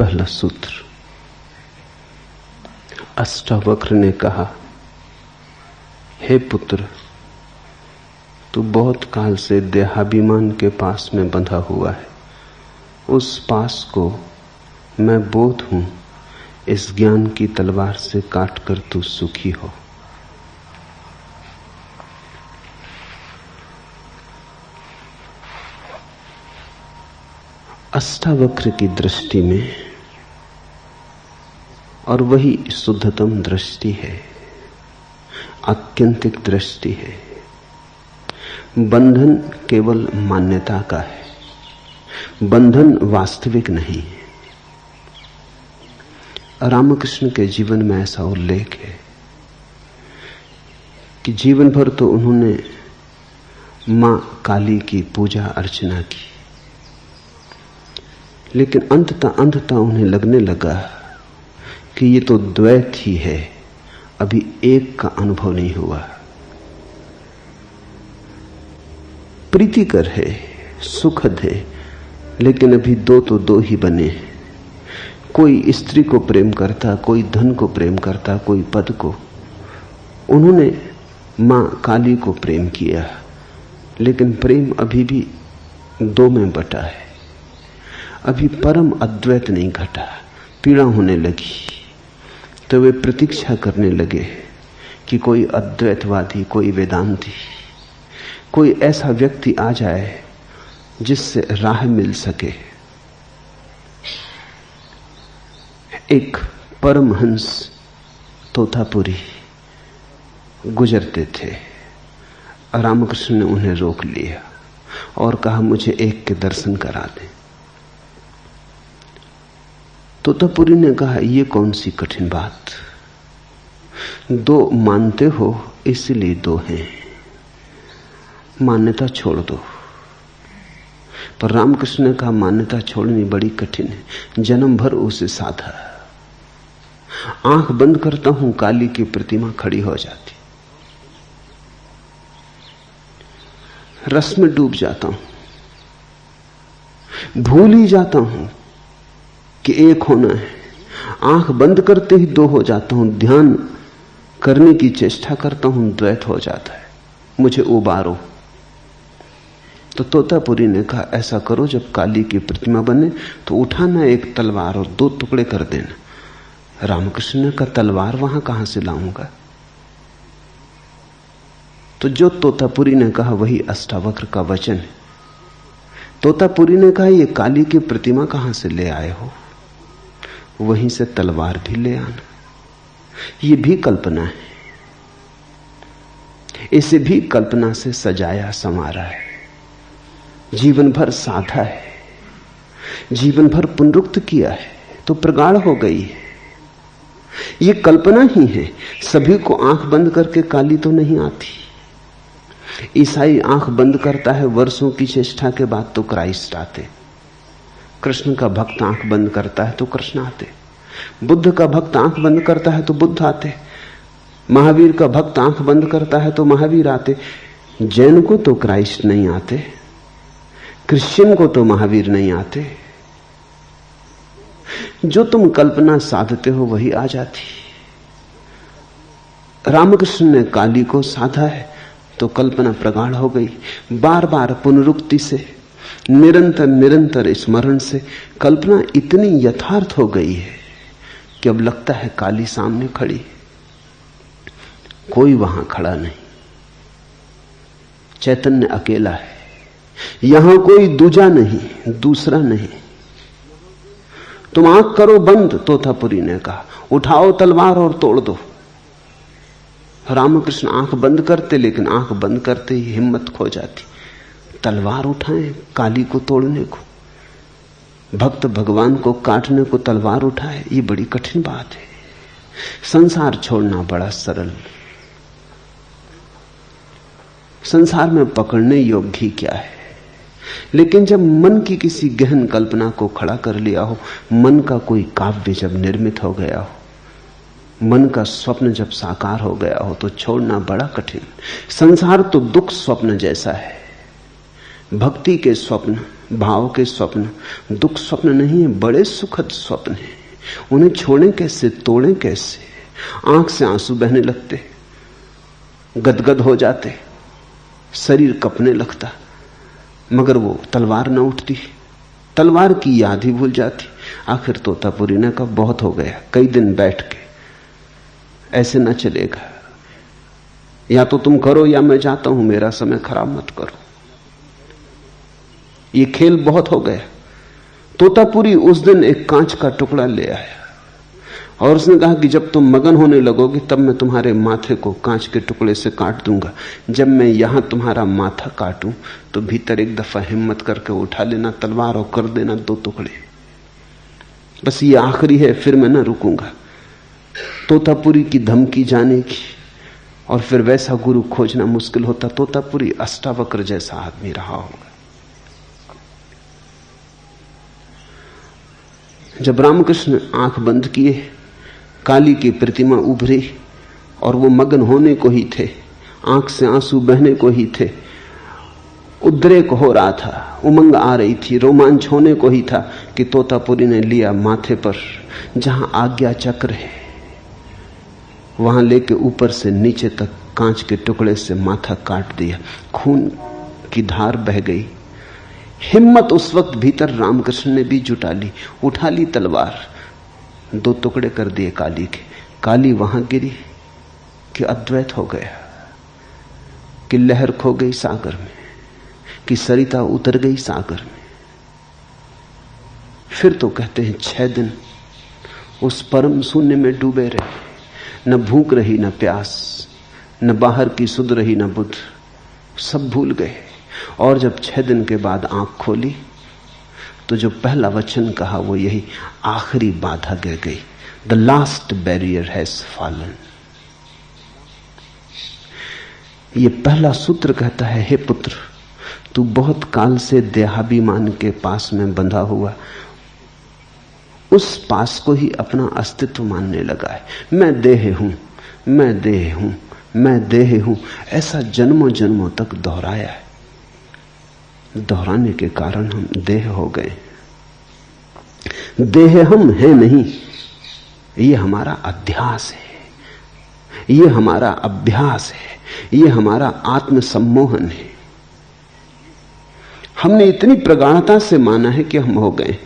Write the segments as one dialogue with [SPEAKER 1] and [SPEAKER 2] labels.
[SPEAKER 1] पहला सूत्र। अष्टावक्र ने कहा, हे पुत्र, तू बहुत काल से देहाभिमान के पास में बंधा हुआ है। उस पास को मैं बोध हूं, इस ज्ञान की तलवार से काटकर तू सुखी हो। अष्टावक्र की दृष्टि में, और वही शुद्धतम दृष्टि है, आत्यंतिक दृष्टि है, बंधन केवल मान्यता का है, बंधन वास्तविक नहीं है। रामकृष्ण के जीवन में ऐसा उल्लेख है कि जीवन भर तो उन्होंने मां काली की पूजा अर्चना की, लेकिन अंततः उन्हें लगने लगा कि ये तो द्वैत ही है, अभी एक का अनुभव नहीं हुआ। प्रीतिकर है, सुखद है, लेकिन अभी दो तो दो ही बने हैं। कोई स्त्री को प्रेम करता, कोई धन को प्रेम करता, कोई पद को। उन्होंने मां काली को प्रेम किया, लेकिन प्रेम अभी भी दो में बटा है, अभी परम अद्वैत नहीं घटा। पीड़ा होने लगी तो वे प्रतीक्षा करने लगे कि कोई अद्वैतवादी, कोई वेदांती, कोई ऐसा व्यक्ति आ जाए जिससे राह मिल सके। एक परमहंस तोतापुरी गुजरते थे। रामकृष्ण ने उन्हें रोक लिया और कहा, मुझे एक के दर्शन करा दें। तोतापुरी ने कहा, यह कौन सी कठिन बात, दो मानते हो इसलिए दो हैं, मान्यता छोड़ दो। पर रामकृष्ण ने कहा, मान्यता छोड़नी बड़ी कठिन है, जन्म भर उसे साधा। आंख बंद करता हूं, काली की प्रतिमा खड़ी हो जाती, रस में डूब जाता हूं, भूल ही जाता हूं कि एक होना है। आंख बंद करते ही दो हो जाता हूं, ध्यान करने की चेष्टा करता हूं, द्वैत हो जाता है, मुझे उबारो। तो तोतापुरी ने कहा, ऐसा करो, जब काली की प्रतिमा बने तो उठाना एक तलवार और दो टुकड़े कर देना। रामकृष्ण ने कहा, तलवार वहां कहां से लाऊंगा? तो जो तोतापुरी ने कहा वही अष्टावक्र का वचन है। तोतापुरी ने कहा, ये काली की प्रतिमा कहां से ले आए हो? वहीं से तलवार भी ले आना। ये भी कल्पना है, इसे भी कल्पना से सजाया संवारा है, जीवन भर साधा है, जीवन भर पुनरुक्त किया है, तो प्रगाढ़ हो गई है। ये कल्पना ही है। सभी को आंख बंद करके काली तो नहीं आती। ईसाई आंख बंद करता है, वर्षों की चेष्टा के बाद तो क्राइस्ट आते। कृष्ण का भक्त आंख बंद करता है तो कृष्ण आते। बुद्ध का भक्त आंख बंद करता है तो बुद्ध आते। महावीर का भक्त आंख बंद करता है तो महावीर आते। जैन को तो क्राइस्ट नहीं आते, क्रिश्चियन को तो महावीर नहीं आते। जो तुम कल्पना साधते हो वही आ जाती। रामकृष्ण ने काली को साधा है तो कल्पना प्रगाढ़ हो गई। बार बार पुनरुक्ति से, निरंतर निरंतर स्मरण से कल्पना इतनी यथार्थ हो गई है कि अब लगता है काली सामने खड़ी, कोई वहां खड़ा नहीं, चैतन्य अकेला है, यहां कोई दूजा नहीं, दूसरा नहीं। तुम आंख करो बंद, तोतापुरी ने कहा, उठाओ तलवार और तोड़ दो। रामकृष्ण आंख बंद करते, लेकिन आंख बंद करते ही हिम्मत खो जाती। तलवार उठाएं काली को तोड़ने को, भक्त भगवान को काटने को तलवार उठाए, ये बड़ी कठिन बात है। संसार छोड़ना बड़ा सरल, संसार में पकड़ने योग्य ही क्या है। लेकिन जब मन की किसी गहन कल्पना को खड़ा कर लिया हो, मन का कोई काव्य जब निर्मित हो गया हो, मन का स्वप्न जब साकार हो गया हो, तो छोड़ना बड़ा कठिन। संसार तो दुख स्वप्न जैसा है, भक्ति के स्वप्न भाव के स्वप्न दुख स्वप्न नहीं है, बड़े सुखद स्वप्न हैं। उन्हें छोड़ें कैसे, तोड़ें कैसे? आंख से आंसू बहने लगते, गदगद हो जाते, शरीर कपने लगता, मगर वो तलवार न उठती, तलवार की याद ही भूल जाती। आखिर तोतापुरी ने कहा बहुत हो गया, कई दिन बैठ के, ऐसे न चलेगा, या तो तुम करो या मैं जाता हूं, मेरा समय खराब मत करो, ये खेल बहुत हो गया। तोतापुरी उस दिन एक कांच का टुकड़ा ले आया और उसने कहा कि जब तुम मगन होने लगोगे तब मैं तुम्हारे माथे को कांच के टुकड़े से काट दूंगा। जब मैं यहां तुम्हारा माथा काटूं तो भीतर एक दफा हिम्मत करके उठा लेना तलवार और कर देना 2 टुकड़े। बस ये आखिरी है, फिर मैं ना रुकूंगा। तोतापुरी की धमकी जाने की, और फिर वैसा गुरु खोजना मुश्किल होता। तोतापुरी अष्टावक्र जैसा आदमी रहा होगा। जब रामकृष्ण आंख बंद किए, काली की प्रतिमा उभरी और वो मगन होने को ही थे, आंख से आंसू बहने को ही थे, उद्रेक हो रहा था, उमंग आ रही थी, रोमांच होने को ही था कि तोतापुरी ने लिया माथे पर जहां आज्ञा चक्र है, वहां लेके ऊपर से नीचे तक कांच के टुकड़े से माथा काट दिया। खून की धार बह गई। हिम्मत उस वक्त भीतर रामकृष्ण ने भी जुटा ली, उठा ली तलवार, 2 टुकड़े कर दिए काली के। काली वहां गिरी कि अद्वैत हो गया, कि लहर खो गई सागर में, कि सरिता उतर गई सागर में। फिर तो कहते हैं 6 दिन उस परम शून्य में डूबे रहे, न भूख रही न प्यास, न बाहर की सुध रही न बुध, सब भूल गए। और जब 6 दिन के बाद आंख खोली तो जो पहला वचन कहा वो यही, आखिरी बाधा गिर गई, the last barrier has fallen. ये पहला सूत्र कहता है, हे पुत्र, तू बहुत काल से देहाभिमान के पास में बंधा हुआ, उस पास को ही अपना अस्तित्व मानने लगा है। मैं देह हूं, मैं देह हूं, मैं देह हूं, ऐसा जन्मों जन्मों तक दोहराया है। दोहराने के कारण हम देह हो गए। देह हम हैं नहीं, ये हमारा अध्यास है, ये हमारा अभ्यास है, ये हमारा आत्मसम्मोहन है। हमने इतनी प्रगाढ़ता से माना है कि हम हो गए।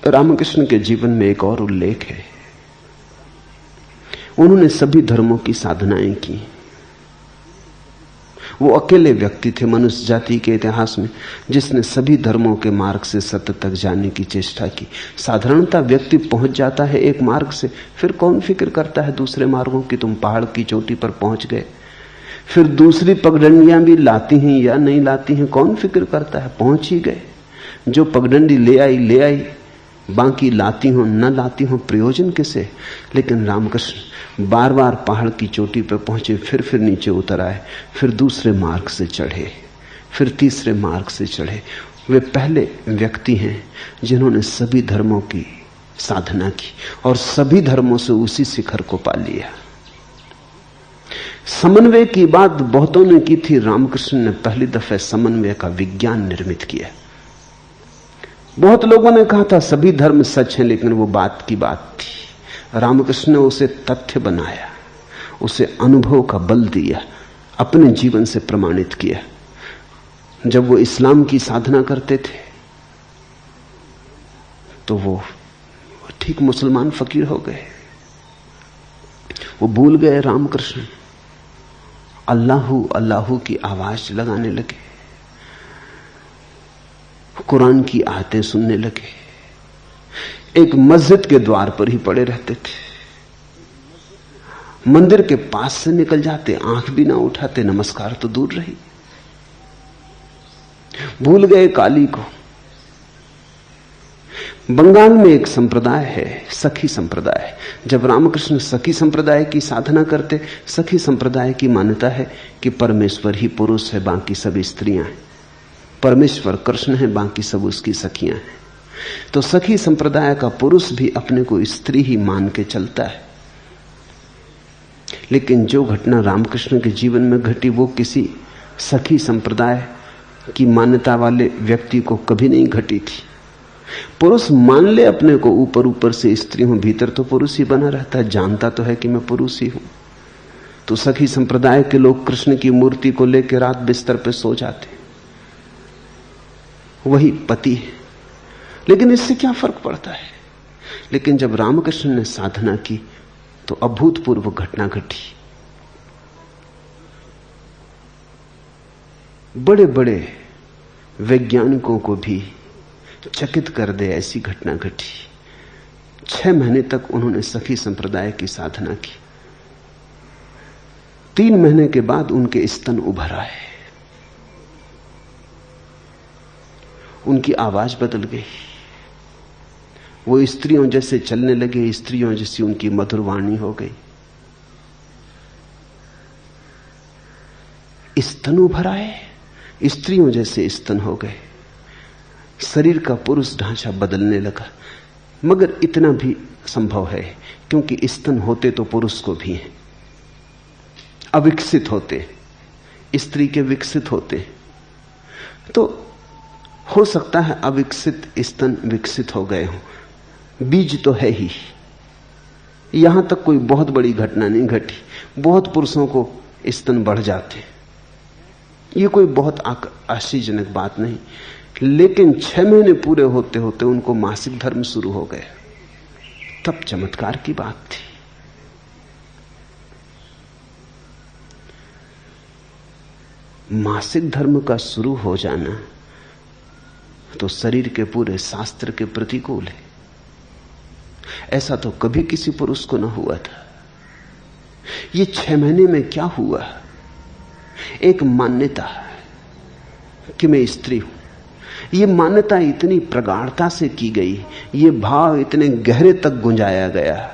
[SPEAKER 1] रामकृष्ण के जीवन में एक और उल्लेख है। उन्होंने सभी धर्मों की साधनाएं की। वो अकेले व्यक्ति थे मनुष्य जाति के इतिहास में जिसने सभी धर्मों के मार्ग से सत्य तक जाने की चेष्टा की। साधारणतः व्यक्ति पहुंच जाता है एक मार्ग से, फिर कौन फिक्र करता है दूसरे मार्गों की। तुम पहाड़ की चोटी पर पहुंच गए, फिर दूसरी पगडंडियां भी लाती हैं या नहीं लाती हैं, कौन फिक्र करता है, पहुंच ही गए। जो पगडंडी ले आई, बाकी लाती हो न लाती हो, प्रयोजन किसे। लेकिन रामकृष्ण बार बार पहाड़ की चोटी पर पहुंचे, फिर नीचे उतर आए, फिर दूसरे मार्ग से चढ़े, फिर तीसरे मार्ग से चढ़े। वे पहले व्यक्ति हैं जिन्होंने सभी धर्मों की साधना की और सभी धर्मों से उसी शिखर को पा लिया। समन्वय की बात बहुतों ने की थी, रामकृष्ण ने पहली दफे समन्वय का विज्ञान निर्मित किया। बहुत लोगों ने कहा था सभी धर्म सच हैं, लेकिन वो बात की बात थी। रामकृष्ण ने उसे तथ्य बनाया, उसे अनुभव का बल दिया, अपने जीवन से प्रमाणित किया। जब वो इस्लाम की साधना करते थे तो वो ठीक मुसलमान फकीर हो गए। वो भूल गए रामकृष्ण, अल्लाहू अल्लाहू की आवाज लगाने लगे, कुरान की आयतें सुनने लगे। एक मस्जिद के द्वार पर ही पड़े रहते थे, मंदिर के पास से निकल जाते, आंख भी ना उठाते, नमस्कार तो दूर रही। भूल गए काली को। बंगाल में एक संप्रदाय है, सखी संप्रदाय। जब रामकृष्ण सखी संप्रदाय की साधना करते, सखी संप्रदाय की मान्यता है कि परमेश्वर ही पुरुष है, बाकी सब स्त्रियां हैं। परमेश्वर कृष्ण है, बाकी सब उसकी सखियां हैं। तो सखी संप्रदाय का पुरुष भी अपने को स्त्री ही मान के चलता है। लेकिन जो घटना रामकृष्ण के जीवन में घटी वो किसी सखी संप्रदाय की मान्यता वाले व्यक्ति को कभी नहीं घटी थी। पुरुष मान ले अपने को ऊपर ऊपर से स्त्री हूं, भीतर तो पुरुष ही बना रहता है, जानता तो है कि मैं पुरुष ही हूं। तो सखी संप्रदाय के लोग कृष्ण की मूर्ति को लेकर रात बिस्तर पे सो जाते, वही पति है। लेकिन इससे क्या फर्क पड़ता है? लेकिन जब रामकृष्ण ने साधना की तो अभूतपूर्व घटना घटी। बड़े बड़े वैज्ञानिकों को भी चकित कर दे ऐसी घटना घटी। 6 महीने तक उन्होंने सखी संप्रदाय की साधना की। 3 महीने के बाद उनके स्तन उभर आए, उनकी आवाज बदल गई, वो स्त्रियों जैसे चलने लगे, स्त्रियों जैसी उनकी मधुर वाणी हो गई। स्तन उभर आए, स्त्रियों जैसे स्तन हो गए, शरीर का पुरुष ढांचा बदलने लगा। मगर इतना भी संभव है क्योंकि स्तन होते तो पुरुष को भी हैं, अविकसित होते, स्त्री के विकसित होते, तो हो सकता है अविकसित स्तन विकसित हो गए हों। बीज तो है ही। यहां तक कोई बहुत बड़ी घटना नहीं घटी, बहुत पुरुषों को स्तन बढ़ जाते, ये कोई बहुत आश्चर्यजनक बात नहीं। लेकिन 6 महीने पूरे होते होते उनको मासिक धर्म शुरू हो गया, तब चमत्कार की बात थी। मासिक धर्म का शुरू हो जाना तो शरीर के पूरे शास्त्र के प्रतिकूल है। ऐसा तो कभी किसी पुरुष को न हुआ था। ये 6 महीने में क्या हुआ? एक मान्यता कि मैं स्त्री हूं, ये मान्यता इतनी प्रगाढ़ता से की गई, ये भाव इतने गहरे तक गुंजाया गया,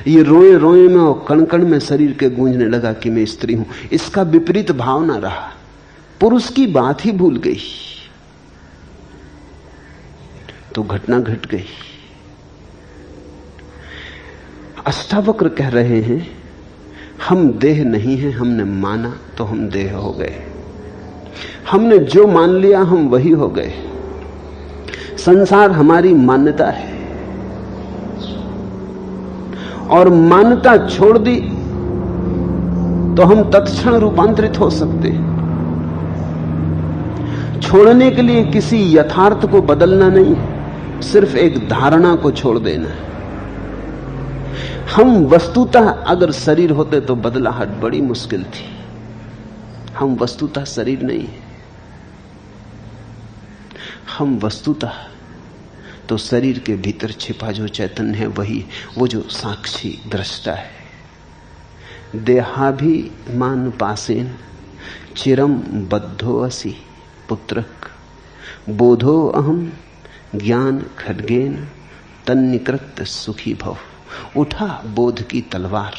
[SPEAKER 1] ये रोए रोए में और कण कण में शरीर के गूंजने लगा कि मैं स्त्री हूं। इसका विपरीत भाव ना रहा, पुरुष की बात ही भूल गई, तो घटना घट गई। अष्टावक्र कह रहे हैं, हम देह नहीं हैं, हमने माना तो हम देह हो गए। हमने जो मान लिया हम वही हो गए। संसार हमारी मान्यता है, और मान्यता छोड़ दी तो हम तत्क्षण रूपांतरित हो सकते। छोड़ने के लिए किसी यथार्थ को बदलना नहीं, सिर्फ एक धारणा को छोड़ देना है। हम वस्तुतः अगर शरीर होते तो बदलाहट बड़ी मुश्किल थी। हम वस्तुतः शरीर नहीं है, हम वस्तुतः तो शरीर के भीतर छिपा जो चैतन्य है वही, वो जो साक्षी दृष्टा है। देहाभिमान पासेन चिरम बद्धो असि पुत्रक बोधो अहम ज्ञान खड्गेन तन्निकृत सुखी भव। उठा बोध की तलवार,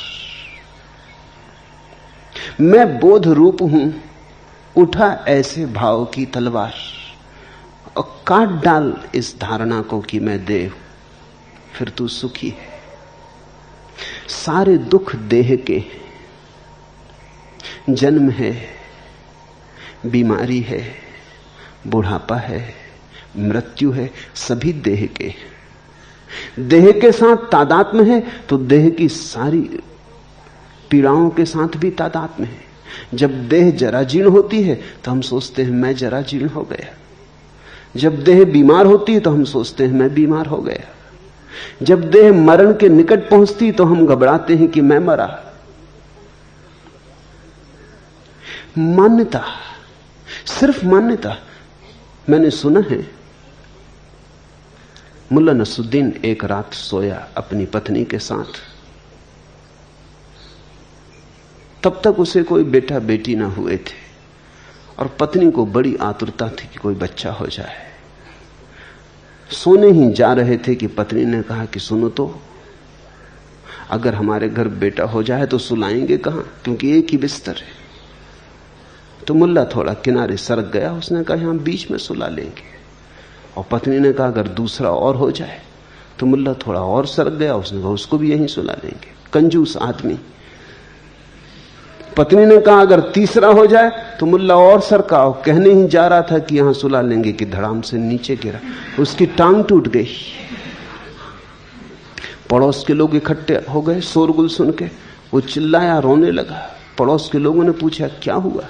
[SPEAKER 1] मैं बोध रूप हूं, उठा ऐसे भाव की तलवार और काट डाल इस धारणा को कि मैं देह, फिर तू सुखी है। सारे दुख देह के, जन्म है, बीमारी है, बुढ़ापा है, मृत्यु है, सभी देह के। देह के साथ तादात्म्य है तो देह की सारी पीड़ाओं के साथ भी तादात्म्य है। जब देह जराजीर्ण होती है तो हम सोचते हैं मैं जराजीर्ण हो गया। जब देह बीमार होती है तो हम सोचते हैं मैं बीमार हो गया। जब देह मरण के निकट पहुंचती तो हम घबराते हैं कि मैं मरा। मान्यता, सिर्फ मान्यता। मैंने सुना है मुल्ला नसरुद्दीन एक रात सोया अपनी पत्नी के साथ, तब तक उसे कोई बेटा बेटी ना हुए थे और पत्नी को बड़ी आतुरता थी कि कोई बच्चा हो जाए। सोने ही जा रहे थे कि पत्नी ने कहा कि सुनो तो, अगर हमारे घर बेटा हो जाए तो सुलाएंगे कहां, क्योंकि एक ही बिस्तर है। तो मुल्ला थोड़ा किनारे सरक गया, उसने कहा यहां बीच में सुला लेंगे। और पत्नी ने कहा अगर दूसरा और हो जाए, तो मुल्ला थोड़ा और सरक गया, उसने कहा उसको भी यहीं सुला लेंगे। कंजूस आदमी। पत्नी ने कहा अगर तीसरा हो जाए तो मुल्ला और सरकाओ। कहने ही जा रहा था कि यहां सुला लेंगे कि धड़ाम से नीचे गिरा, उसकी टांग टूट गई। पड़ोस के लोग इकट्ठे हो गए शोरगुल सुन के। वो चिल्लाया, रोने लगा। पड़ोस के लोगों ने पूछा क्या हुआ?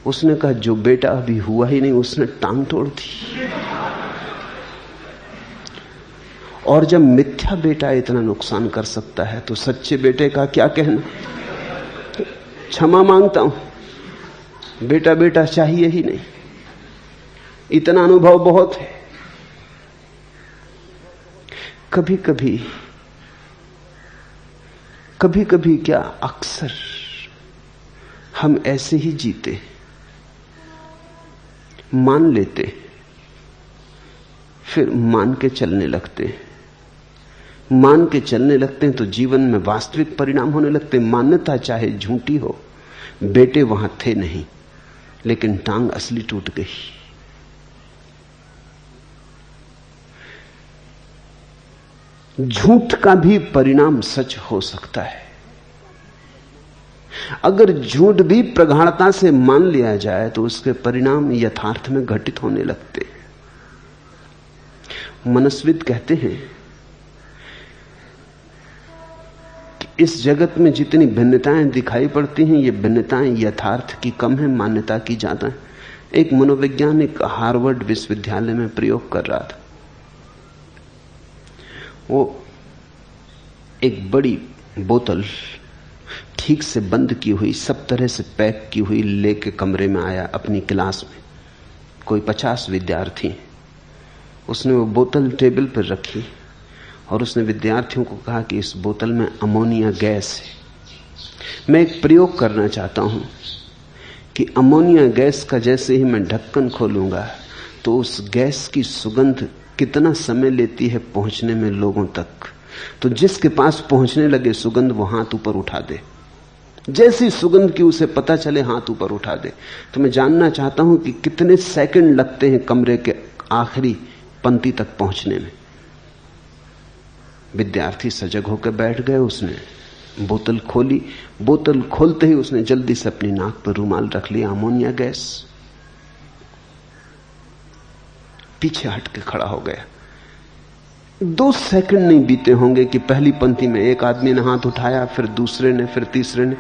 [SPEAKER 1] उसने कहा जो बेटा अभी हुआ ही नहीं उसने टांग तोड़ दी। और जब मिथ्या बेटा इतना नुकसान कर सकता है तो सच्चे बेटे का क्या कहना। क्षमा मांगता हूं, बेटा बेटा चाहिए ही नहीं, इतना अनुभव बहुत है। कभी कभी क्या अक्सर हम ऐसे ही जीते, मान लेते, फिर मान के चलने लगते हैं। मान के चलने लगते हैं तो जीवन में वास्तविक परिणाम होने लगते हैं। मान्यता चाहे झूठी हो, बेटे वहां थे नहीं, लेकिन टांग असली टूट गई। झूठ का भी परिणाम सच हो सकता है। अगर झूठ भी प्रगाढ़ता से मान लिया जाए तो उसके परिणाम यथार्थ में घटित होने लगते हैं। मनस्विद कहते हैं कि इस जगत में जितनी भिन्नताएं दिखाई पड़ती हैं, ये भिन्नताएं यथार्थ की कम है, मान्यता की ज्यादा है। एक मनोवैज्ञानिक हार्वर्ड विश्वविद्यालय में प्रयोग कर रहा था। वो एक बड़ी बोतल ठीक से बंद की हुई, सब तरह से पैक की हुई लेके कमरे में आया अपनी क्लास में। कोई 50 विद्यार्थी। उसने वो बोतल टेबल पर रखी और उसने विद्यार्थियों को कहा कि इस बोतल में अमोनिया गैस है। मैं एक प्रयोग करना चाहता हूं कि अमोनिया गैस का जैसे ही मैं ढक्कन खोलूंगा तो उस गैस की सुगंध कितना समय लेती है पहुंचने में लोगों तक। तो जिसके पास पहुंचने लगे सुगंध वो हाथ ऊपर उठा दे। जैसी सुगंध की उसे पता चले हाथ ऊपर उठा दे। तो मैं जानना चाहता हूं कि कितने सेकंड लगते हैं कमरे के आखिरी पंक्ति तक पहुंचने में। विद्यार्थी सजग होकर बैठ गए। उसने बोतल खोली। बोतल खोलते ही उसने जल्दी से अपनी नाक पर रुमाल रख लिया। Ammonia gas. पीछे हट के खड़ा हो गया। 2 सेकंड नहीं बीते होंगे कि पहली पंक्ति में एक आदमी ने हाथ उठाया, फिर दूसरे ने, फिर तीसरे ने,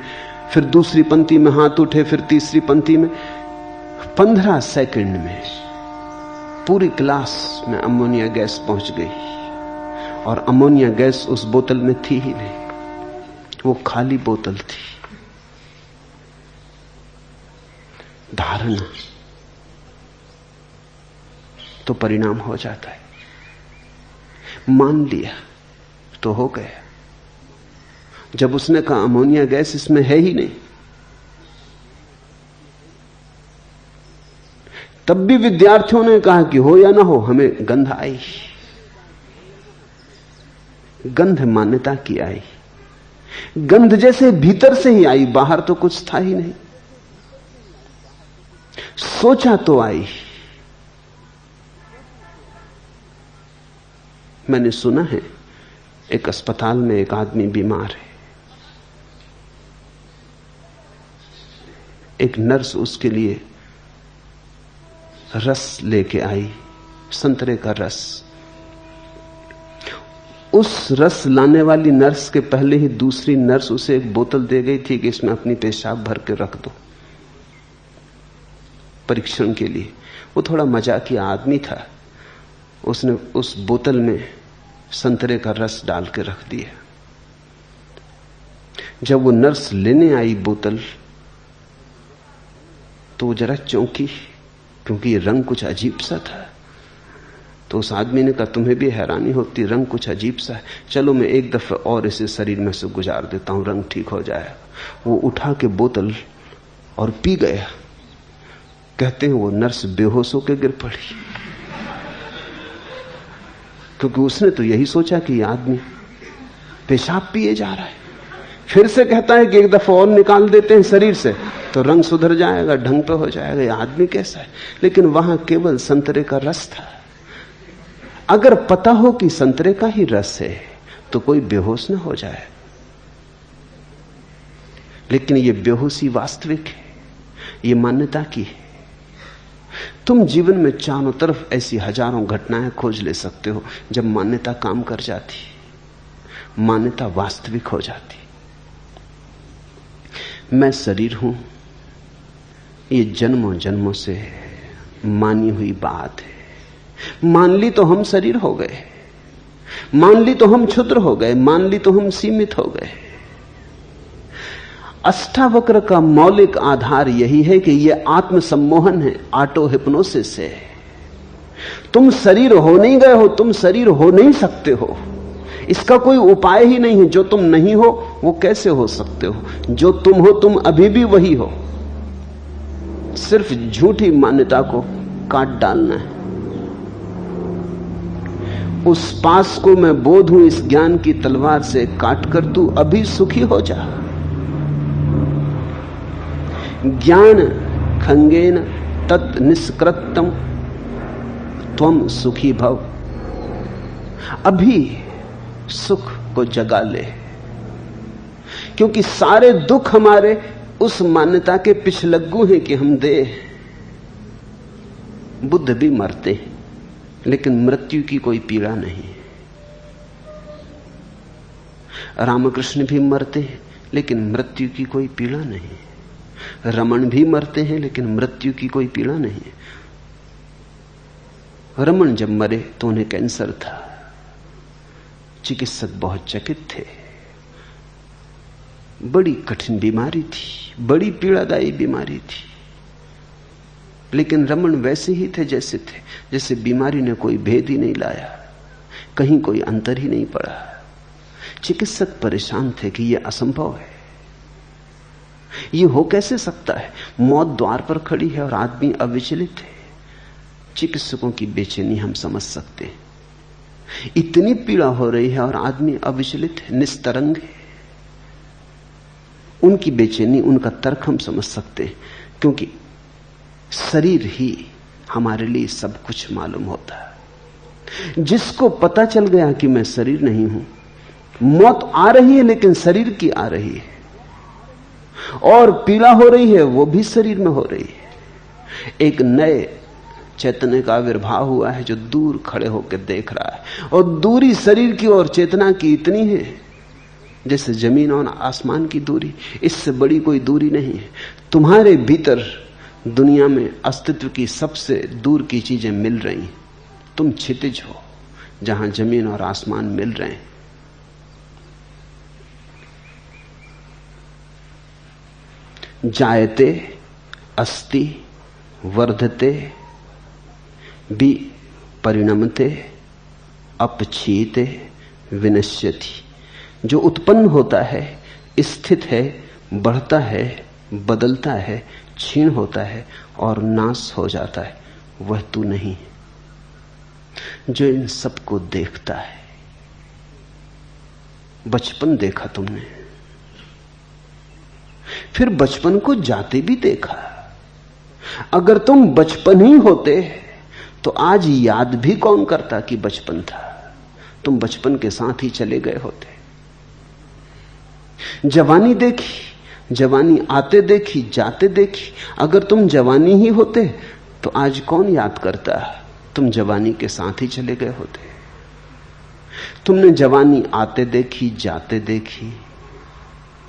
[SPEAKER 1] फिर दूसरी पंक्ति में हाथ उठे, फिर तीसरी पंक्ति में। 15 सेकंड में पूरी क्लास में अमोनिया गैस पहुंच गई। और अमोनिया गैस उस बोतल में थी ही नहीं, वो खाली बोतल थी। धारणा तो परिणाम हो जाता है। मान लिया तो हो गया। जब उसने कहा अमोनिया गैस इसमें है ही नहीं, तब भी विद्यार्थियों ने कहा कि हो या ना हो हमें गंध आई। गंध मान्यता की आई। गंध जैसे भीतर से ही आई, बाहर तो कुछ था ही नहीं। सोचा तो आई। मैंने सुना है एक अस्पताल में एक आदमी बीमार है। एक नर्स उसके लिए रस लेके आई, संतरे का रस। उस रस लाने वाली नर्स के पहले ही दूसरी नर्स उसे एक बोतल दे गई थी कि इसमें अपनी पेशाब भर के रख दो परीक्षण के लिए। वो थोड़ा मजाकिया आदमी था। उसने उस बोतल में संतरे का रस डाल के रख दिया। जब वो नर्स लेने आई बोतल तो वो जरा चौंकी, क्योंकि ये रंग कुछ अजीब सा था। तो उस आदमी ने कहा तुम्हें भी हैरानी होती, रंग कुछ अजीब सा है, चलो मैं एक दफे और इसे शरीर में से गुजार देता हूं, रंग ठीक हो जाएगा। वो उठा के बोतल और पी गया। कहते हैं वो नर्स बेहोश होकर गिर पड़ी, क्योंकि उसने तो यही सोचा कि यह आदमी पेशाब पिए जा रहा है। फिर से कहता है कि एक दफा और निकाल देते हैं शरीर से तो रंग सुधर जाएगा, ढंग पे हो जाएगा, यह आदमी कैसा है। लेकिन वहां केवल संतरे का रस था। अगर पता हो कि संतरे का ही रस है तो कोई बेहोश ना हो जाए। लेकिन ये बेहोशी वास्तविक है, ये मान्यता की है। तुम जीवन में चारों तरफ ऐसी हजारों घटनाएं खोज ले सकते हो जब मान्यता काम कर जाती, मान्यता वास्तविक हो जाती। मैं शरीर हूं, ये जन्मों जन्मों से मानी हुई बात है। मान ली तो हम शरीर हो गए, मान ली तो हम क्षुद्र हो गए, मान ली तो हम सीमित हो गए। अष्टावक्र का मौलिक आधार यही है कि यह आत्मसम्मोहन है, ऑटो हिप्नोसिस है। तुम शरीर हो नहीं गए हो, तुम शरीर हो नहीं सकते हो, इसका कोई उपाय ही नहीं है। जो तुम नहीं हो वो कैसे हो सकते हो? जो तुम हो तुम अभी भी वही हो, सिर्फ झूठी मान्यता को काट डालना है। उस पास को मैं बोध हूं इस ज्ञान की तलवार से काट कर तू अभी सुखी हो जा। ज्ञान खंगेन तत् निष्कृतम त्वम सुखी भव। अभी सुख को जगा ले, क्योंकि सारे दुख हमारे उस मान्यता के पिछलग्गू हैं कि हम दे। बुद्ध भी मरते हैं लेकिन मृत्यु की कोई पीड़ा नहीं। रामकृष्ण भी मरते हैं लेकिन मृत्यु की कोई पीड़ा नहीं। रमन भी मरते हैं लेकिन मृत्यु की कोई पीड़ा नहीं। रमन जब मरे तो उन्हें कैंसर था। चिकित्सक बहुत चकित थे, बड़ी कठिन बीमारी थी, बड़ी पीड़ादायी बीमारी थी। लेकिन रमन वैसे ही थे जैसे थे, जैसे बीमारी ने कोई भेद ही नहीं लाया, कहीं कोई अंतर ही नहीं पड़ा। चिकित्सक परेशान थे कि यह असंभव है, यह हो कैसे सकता है? मौत द्वार पर खड़ी है और आदमी अविचलित है। चिकित्सकों की बेचैनी हम समझ सकते हैं। इतनी पीड़ा हो रही है और आदमी अविचलित है, निस्तरंग है। उनकी बेचैनी, उनका तर्क हम समझ सकते हैं, क्योंकि शरीर ही हमारे लिए सब कुछ मालूम होता है। जिसको पता चल गया कि मैं शरीर नहीं हूं, मौत आ रही है लेकिन शरीर की आ रही है, और पीड़ा हो रही है वो भी शरीर में हो रही है। एक नए चैतन्य का आविर्भाव हुआ है जो दूर खड़े होकर देख रहा है, और दूरी शरीर की और चेतना की इतनी है जैसे जमीन और आसमान की दूरी। इससे बड़ी कोई दूरी नहीं है। तुम्हारे भीतर दुनिया में अस्तित्व की सबसे दूर की चीजें मिल रही। तुम क्षितिज हो जहां जमीन और आसमान मिल रहे हैं। जायते अस्ति वर्धते भी परिणमते अपक्षीयते विनश्यति। जो उत्पन्न होता है, स्थित है, बढ़ता है, बदलता है, क्षीण होता है और नाश हो जाता है, वह तू नहीं। जो इन सबको देखता है। बचपन देखा तुमने, फिर बचपन को जाते भी देखा। अगर तुम बचपन ही होते तो आज याद भी कौन करता कि बचपन था? तुम बचपन के साथ ही चले गए होते। जवानी देखी, जवानी आते देखी, जाते देखी। अगर तुम जवानी ही होते तो आज कौन याद करता? तुम जवानी के साथ ही चले गए होते। तुमने जवानी आते देखी, जाते देखी,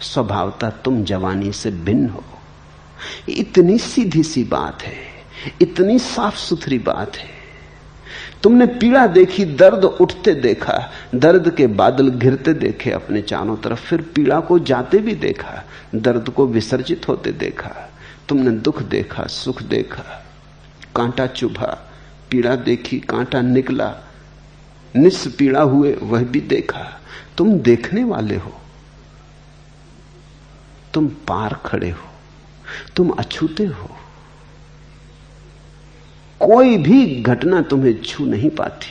[SPEAKER 1] स्वभावतः तुम जवानी से भिन्न हो। इतनी सीधी सी बात है, इतनी साफ सुथरी बात है। तुमने पीड़ा देखी, दर्द उठते देखा, दर्द के बादल घिरते देखे अपने चारों तरफ, फिर पीड़ा को जाते भी देखा, दर्द को विसर्जित होते देखा। तुमने दुख देखा, सुख देखा, कांटा चुभा, पीड़ा देखी, कांटा निकला, निष्पीड़ा हुए, वह भी देखा। तुम देखने वाले हो, तुम पार खड़े हो, तुम अछूते हो। कोई भी घटना तुम्हें छू नहीं पाती।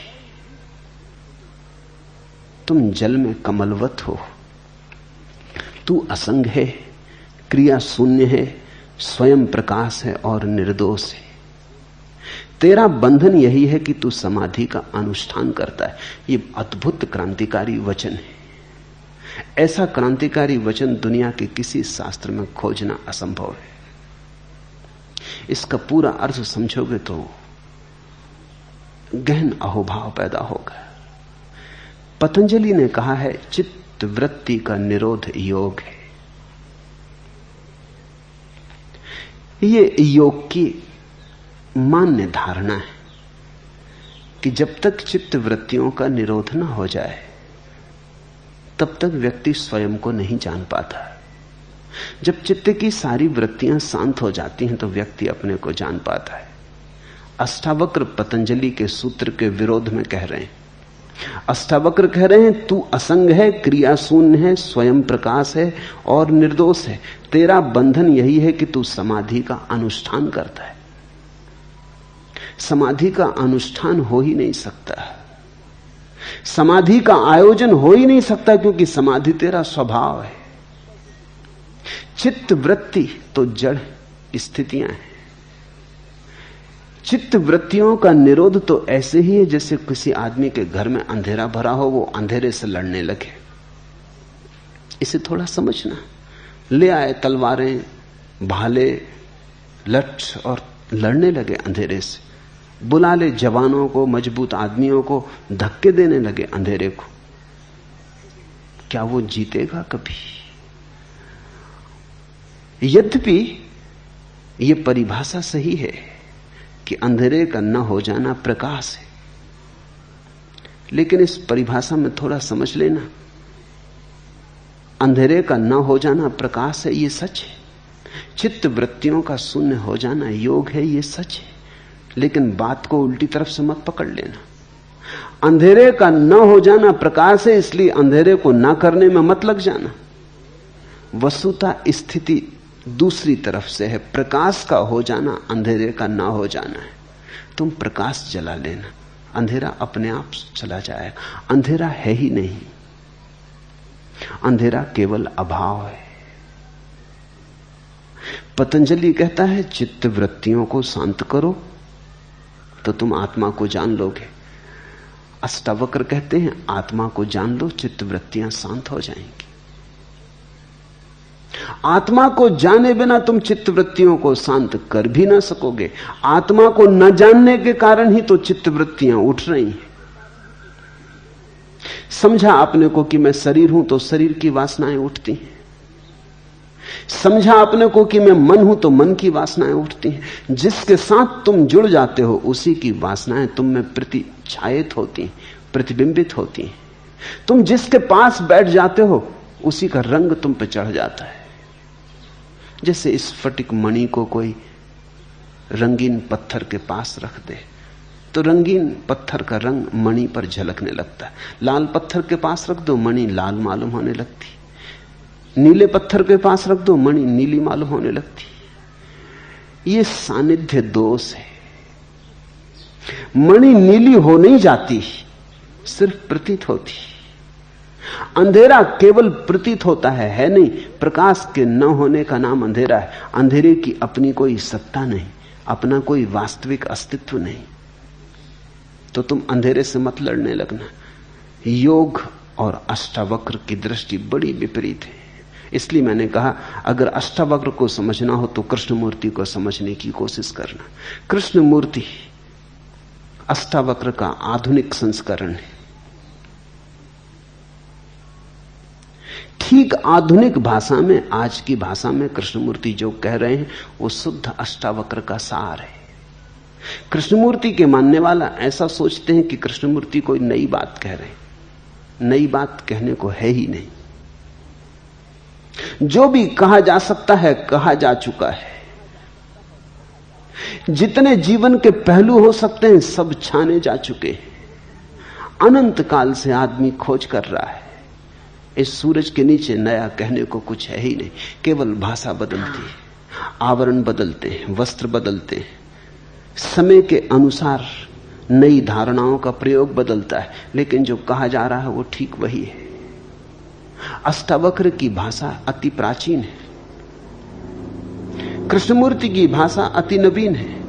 [SPEAKER 1] तुम जल में कमलवत हो। तू असंग है, क्रिया शून्य है, स्वयं प्रकाश है और निर्दोष है। तेरा बंधन यही है कि तू समाधि का अनुष्ठान करता है। ये अद्भुत क्रांतिकारी वचन है। ऐसा क्रांतिकारी वचन दुनिया के किसी शास्त्र में खोजना असंभव है। इसका पूरा अर्थ समझोगे तो गहन अहोभाव पैदा होगा। पतंजलि ने कहा है, चित्त वृत्ति का निरोध योग है। ये योग की मान्य धारणा है कि जब तक चित्त वृत्तियों का निरोध न हो जाए तब तक व्यक्ति स्वयं को नहीं जान पाता। जब चित्त की सारी वृत्तियां शांत हो जाती हैं तो व्यक्ति अपने को जान पाता है। अष्टावक्र पतंजलि के सूत्र के विरोध में कह रहे हैं। अष्टावक्र कह रहे हैं, तू असंग है, क्रिया शून्य है, स्वयं प्रकाश है और निर्दोष है। तेरा बंधन यही है कि तू समाधि का अनुष्ठान करता है। समाधि का अनुष्ठान हो ही नहीं सकता, समाधि का आयोजन हो ही नहीं सकता, क्योंकि समाधि तेरा स्वभाव है। चित्त वृत्ति तो जड़ स्थितियां हैं। चित्त वृत्तियों का निरोध तो ऐसे ही है जैसे किसी आदमी के घर में अंधेरा भरा हो, वो अंधेरे से लड़ने लगे। इसे थोड़ा समझना। ले आए तलवारें, भाले, लठ और लड़ने लगे अंधेरे से। बुला ले जवानों को, मजबूत आदमियों को, धक्के देने लगे अंधेरे को। क्या वो जीतेगा कभी? यद्यपि यह परिभाषा सही है कि अंधेरे का न हो जाना प्रकाश है, लेकिन इस परिभाषा में थोड़ा समझ लेना, अंधेरे का न हो जाना प्रकाश है, यह सच है। चित्त वृत्तियों का शून्य हो जाना योग है, यह सच है। लेकिन बात को उल्टी तरफ से मत पकड़ लेना। अंधेरे का न हो जाना प्रकाश है, इसलिए अंधेरे को ना करने में मत लग जाना। वस्तुतः स्थिति दूसरी तरफ से है। प्रकाश का हो जाना अंधेरे का ना हो जाना है। तुम प्रकाश जला लेना, अंधेरा अपने आप चला जाएगा। अंधेरा है ही नहीं, अंधेरा केवल अभाव है। पतंजलि कहता है, चित्त वृत्तियों को शांत करो तो तुम आत्मा को जान लोगे। अष्टावक्र कहते हैं, आत्मा को जान लो, चित्त वृत्तियां शांत हो जाएंगी। आत्मा को जाने बिना तुम चित्त वृत्तियों को शांत कर भी ना सकोगे। आत्मा को न जानने के कारण ही तो चित्त वृत्तियां उठ रही हैं। समझा अपने को कि मैं शरीर हूं तो शरीर की वासनाएं उठती हैं। समझा अपने को कि मैं मन हूं तो मन की वासनाएं उठती हैं। जिसके साथ तुम जुड़ जाते हो उसी की वासनाएं तुम में प्रतिछायित होती, प्रतिबिंबित होती। तुम जिसके पास बैठ जाते हो उसी का रंग तुम पे चढ़ जाता है। जैसे स्फटिक मणि को कोई रंगीन पत्थर के पास रख दे तो रंगीन पत्थर का रंग मणि पर झलकने लगता है। लाल पत्थर के पास रख दो, मणि लाल मालूम होने लगती। नीले पत्थर के पास रख दो, मणि नीली मालूम होने लगती। ये सानिध्य दोष है। मणि नीली हो नहीं जाती, सिर्फ प्रतीत होती। अंधेरा केवल प्रतीत होता है नहीं। प्रकाश के न होने का नाम अंधेरा है। अंधेरे की अपनी कोई सत्ता नहीं, अपना कोई वास्तविक अस्तित्व नहीं। तो तुम अंधेरे से मत लड़ने लगना। योग और अष्टावक्र की दृष्टि बड़ी विपरीत है। इसलिए मैंने कहा, अगर अष्टावक्र को समझना हो तो कृष्णमूर्ति को समझने की कोशिश करना। कृष्णमूर्ति अष्टावक्र का आधुनिक संस्करण है। ठीक आधुनिक भाषा में, आज की भाषा में कृष्णमूर्ति जो कह रहे हैं वो शुद्ध अष्टावक्र का सार है। कृष्णमूर्ति के मानने वाला ऐसा सोचते हैं कि कृष्णमूर्ति कोई नई बात कह रहे हैं। नई बात कहने को है ही नहीं। जो भी कहा जा सकता है कहा जा चुका है। जितने जीवन के पहलू हो सकते हैं सब छाने जा चुके हैं। अनंत काल से आदमी खोज कर रहा है। इस सूरज के नीचे नया कहने को कुछ है ही नहीं। केवल भाषा बदलती है, आवरण बदलते हैं, वस्त्र बदलते हैं, समय के अनुसार नई धारणाओं का प्रयोग बदलता है, लेकिन जो कहा जा रहा है वो ठीक वही है। अष्टावक्र की भाषा अति प्राचीन है, कृष्णमूर्ति की भाषा अति नवीन है।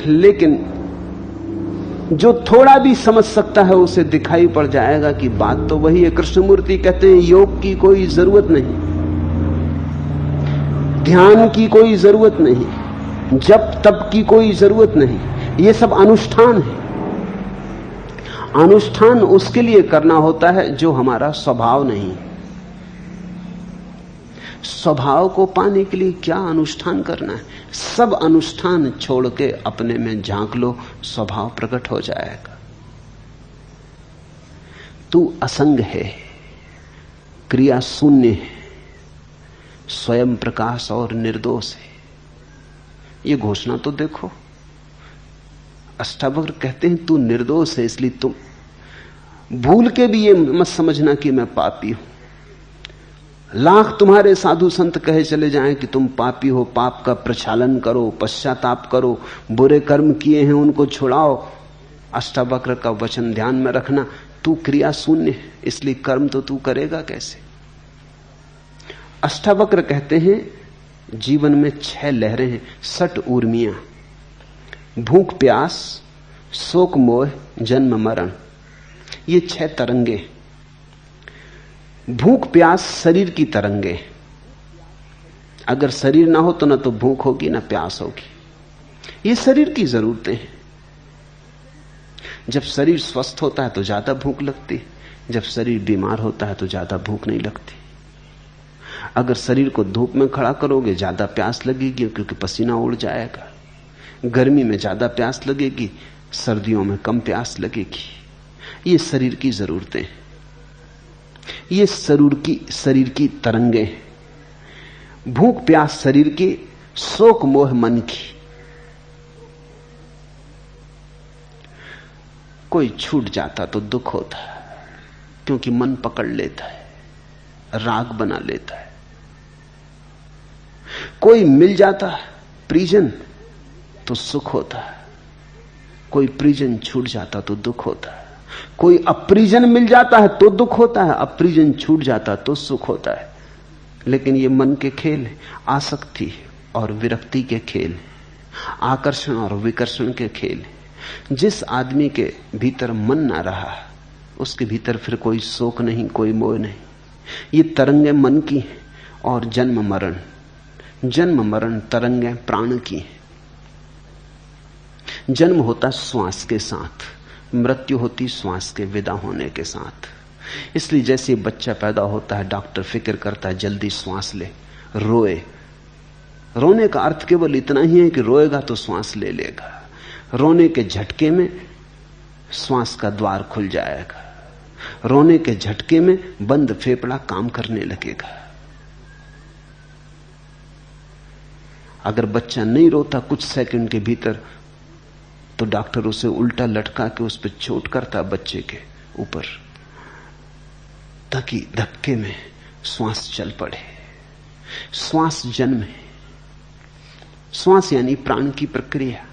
[SPEAKER 1] लेकिन जो थोड़ा भी समझ सकता है उसे दिखाई पड़ जाएगा कि बात तो वही है। कृष्णमूर्ति कहते हैं योग की कोई जरूरत नहीं, ध्यान की कोई जरूरत नहीं, जप तप की कोई जरूरत नहीं, ये सब अनुष्ठान है। अनुष्ठान उसके लिए करना होता है जो हमारा स्वभाव नहीं। स्वभाव को पाने के लिए क्या अनुष्ठान करना है? सब अनुष्ठान छोड़ के अपने में झांक लो, स्वभाव प्रकट हो जाएगा। तू असंग है, क्रिया शून्य है, स्वयं प्रकाश और निर्दोष है। ये घोषणा तो देखो। अष्टावक्र कहते हैं तू निर्दोष है, इसलिए तुम भूल के भी ये मत समझना कि मैं पापी हूं। लाख तुम्हारे साधु संत कहे चले जाएं कि तुम पापी हो, पाप का प्रक्षालन करो, पश्चाताप करो, बुरे कर्म किए हैं उनको छुड़ाओ। अष्टावक्र का वचन ध्यान में रखना, तू क्रिया शून्य है, इसलिए कर्म तो तू करेगा कैसे? अष्टावक्र कहते हैं जीवन में 6 लहरें हैं, 6 ऊर्मियां, भूख प्यास, शोक मोह, जन्म मरण। ये 6 तरंगे। भूख प्यास शरीर की तरंगे। अगर शरीर ना हो तो ना तो भूख होगी ना प्यास होगी। ये शरीर की जरूरतें हैं। जब शरीर स्वस्थ होता है तो ज्यादा भूख लगती, जब शरीर बीमार होता है तो ज्यादा भूख नहीं लगती। अगर शरीर को धूप में खड़ा करोगे ज्यादा प्यास लगेगी क्योंकि पसीना उड़ जाएगा। गर्मी में ज्यादा प्यास लगेगी, सर्दियों में कम प्यास लगेगी। ये शरीर की जरूरतें हैं, ये शरीर की तरंगे। भूख प्यास शरीर की, शोक मोह मन की। कोई छूट जाता तो दुख होता है क्योंकि मन पकड़ लेता है, राग बना लेता है। कोई मिल जाता है परिजन तो सुख होता है, कोई परिजन छूट जाता तो दुख होता है। कोई अपरिजन मिल जाता है तो दुख होता है, अपरिजन छूट जाता तो सुख होता है। लेकिन ये मन के खेल है, आसक्ति और विरक्ति के खेल है, आकर्षण और विकर्षण के खेल है। जिस आदमी के भीतर मन ना रहा उसके भीतर फिर कोई शोक नहीं, कोई मोह नहीं। ये तरंगे मन की हैं और जन्म मरण तरंगे प्राण की हैं। जन्म होता श्वास के साथ, मृत्यु होती श्वास के विदा होने के साथ। इसलिए जैसे बच्चा पैदा होता है डॉक्टर फिक्र करता है जल्दी श्वास ले, रोए। रोने का अर्थ केवल इतना ही है कि रोएगा तो श्वास ले लेगा। रोने के झटके में श्वास का द्वार खुल जाएगा, रोने के झटके में बंद फेफड़ा काम करने लगेगा। अगर बच्चा नहीं रोता कुछ सेकंड के भीतर तो डॉक्टर उसे उल्टा लटका के उस पर चोट करता बच्चे के ऊपर, ताकि धक्के में श्वास चल पड़े। श्वास जन्म है। श्वास यानी प्राण की प्रक्रिया।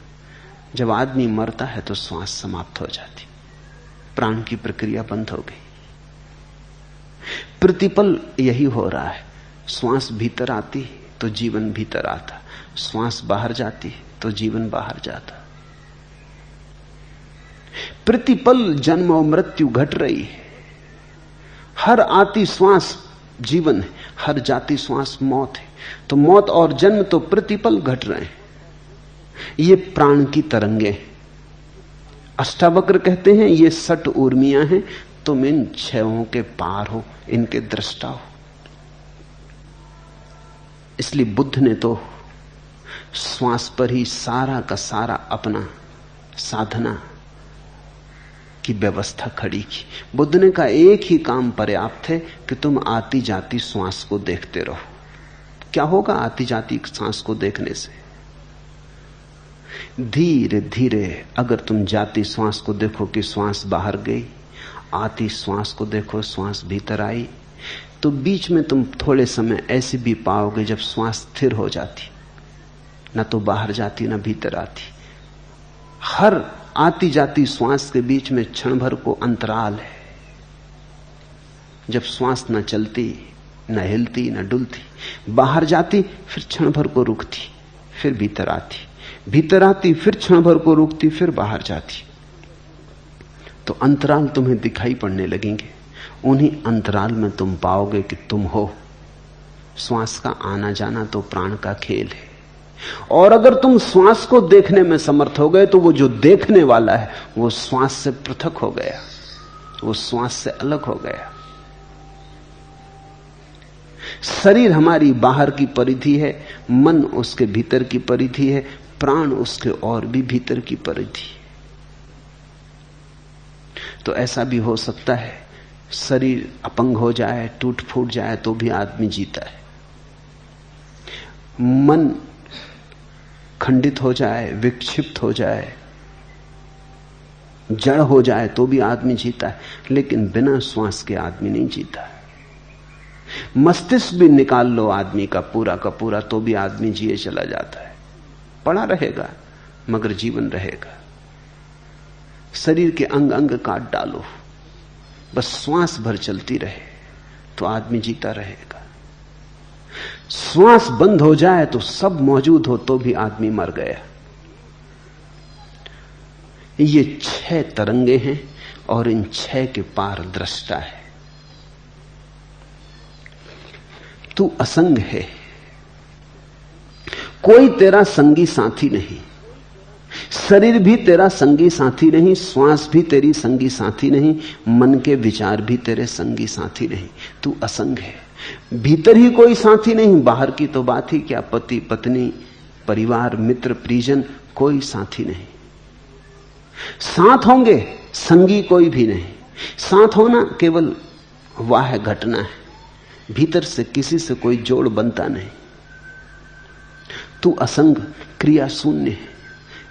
[SPEAKER 1] जब आदमी मरता है तो श्वास समाप्त हो जाती, प्राण की प्रक्रिया बंद हो गई। प्रतिपल यही हो रहा है। श्वास भीतर आती तो जीवन भीतर आता, श्वास बाहर जाती तो जीवन बाहर जाता। प्रतिपल जन्म और मृत्यु घट रही है। हर आती श्वास जीवन है, हर जाती श्वास मौत है। तो मौत और जन्म तो प्रतिपल घट रहे हैं। ये प्राण की तरंगे। अष्टावक्र कहते हैं ये 6 ऊर्मियां हैं, तुम इन 6 के पार हो, इनके दृष्टा हो। इसलिए बुद्ध ने तो श्वास पर ही सारा का सारा अपना साधना की व्यवस्था खड़ी की। बुद्ध ने कहा एक ही काम पर्याप्त है कि तुम आती जाती श्वास को देखते रहो। क्या होगा आती जाती सांस को देखने से? धीरे धीरे अगर तुम जाती श्वास को देखो कि श्वास बाहर गई, आती श्वास को देखो श्वास भीतर आई, तो बीच में तुम थोड़े समय ऐसे भी पाओगे जब श्वास स्थिर हो जाती, ना तो बाहर जाती ना भीतर आती। हर आती जाती श्वास के बीच में क्षण भर को अंतराल है, जब श्वास न चलती, न हिलती, न डुलती, बाहर जाती, फिर क्षण भर को रुकती, फिर भीतर आती, भीतर आती, फिर क्षण भर को रुकती, फिर बाहर जाती। तो अंतराल तुम्हें दिखाई पड़ने लगेंगे। उन्हीं अंतराल में तुम पाओगे कि तुम हो। श्वास का आना जाना तो प्राण का खेल है, और अगर तुम श्वास को देखने में समर्थ हो गए तो वो जो देखने वाला है वो श्वास से पृथक हो गया, वो श्वास से अलग हो गया। शरीर हमारी बाहर की परिधि है, मन उसके भीतर की परिधि है, प्राण उसके और भी भीतर की परिधि। तो ऐसा भी हो सकता है शरीर अपंग हो जाए, टूट फूट जाए, तो भी आदमी जीता है। मन खंडित हो जाए, विक्षिप्त हो जाए, जड़ हो जाए, तो भी आदमी जीता है। लेकिन बिना श्वास के आदमी नहीं जीता। मस्तिष्क भी निकाल लो आदमी का पूरा, तो भी आदमी जिए चला जाता है। पड़ा रहेगा मगर जीवन रहेगा। शरीर के अंग अंग काट डालो, बस श्वास भर चलती रहे तो आदमी जीता रहेगा। श्वास बंद हो जाए तो सब मौजूद हो तो भी आदमी मर गया। ये 6 तरंगे हैं और इन 6 के पार दृष्टा है। तू असंग है, कोई तेरा संगी साथी नहीं। शरीर भी तेरा संगी साथी नहीं, श्वास भी तेरी संगी साथी नहीं, मन के विचार भी तेरे संगी साथी नहीं। तू असंग है। भीतर ही कोई साथी नहीं, बाहर की तो बात ही क्या। पति पत्नी, परिवार, मित्र, परिजन, कोई साथी नहीं। साथ होंगे, संगी कोई भी नहीं। साथ होना केवल वाह घटना है, भीतर से किसी से कोई जोड़ बनता नहीं। तू असंग, क्रिया शून्य है।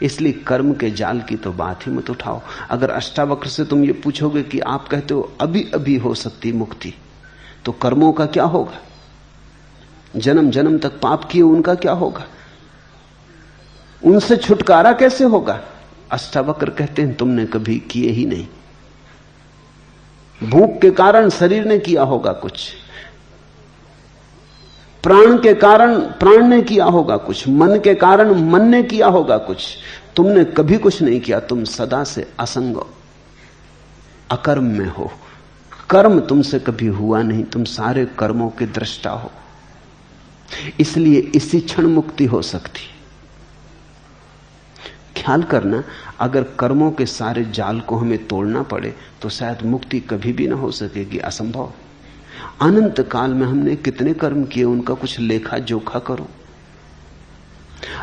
[SPEAKER 1] इसलिए कर्म के जाल की तो बात ही मत उठाओ। अगर अष्टावक्र से तुम ये पूछोगे कि आप कहते हो अभी अभी हो सकती मुक्ति, तो कर्मों का क्या होगा? जन्म जन्म तक पाप किए उनका क्या होगा? उनसे छुटकारा कैसे होगा? अष्टावक्र कहते हैं तुमने कभी किए ही नहीं। भूख के कारण शरीर ने किया होगा कुछ, प्राण के कारण प्राण ने किया होगा कुछ, मन के कारण मन ने किया होगा कुछ। तुमने कभी कुछ नहीं किया। तुम सदा से असंग अकर्म में हो। कर्म तुमसे कभी हुआ नहीं, तुम सारे कर्मों के दृष्टा हो। इसलिए इसी क्षण मुक्ति हो सकती। ख्याल करना, अगर कर्मों के सारे जाल को हमें तोड़ना पड़े तो शायद मुक्ति कभी भी ना हो सकेगी, असंभव। अनंत काल में हमने कितने कर्म किए, उनका कुछ लेखा जोखा करो।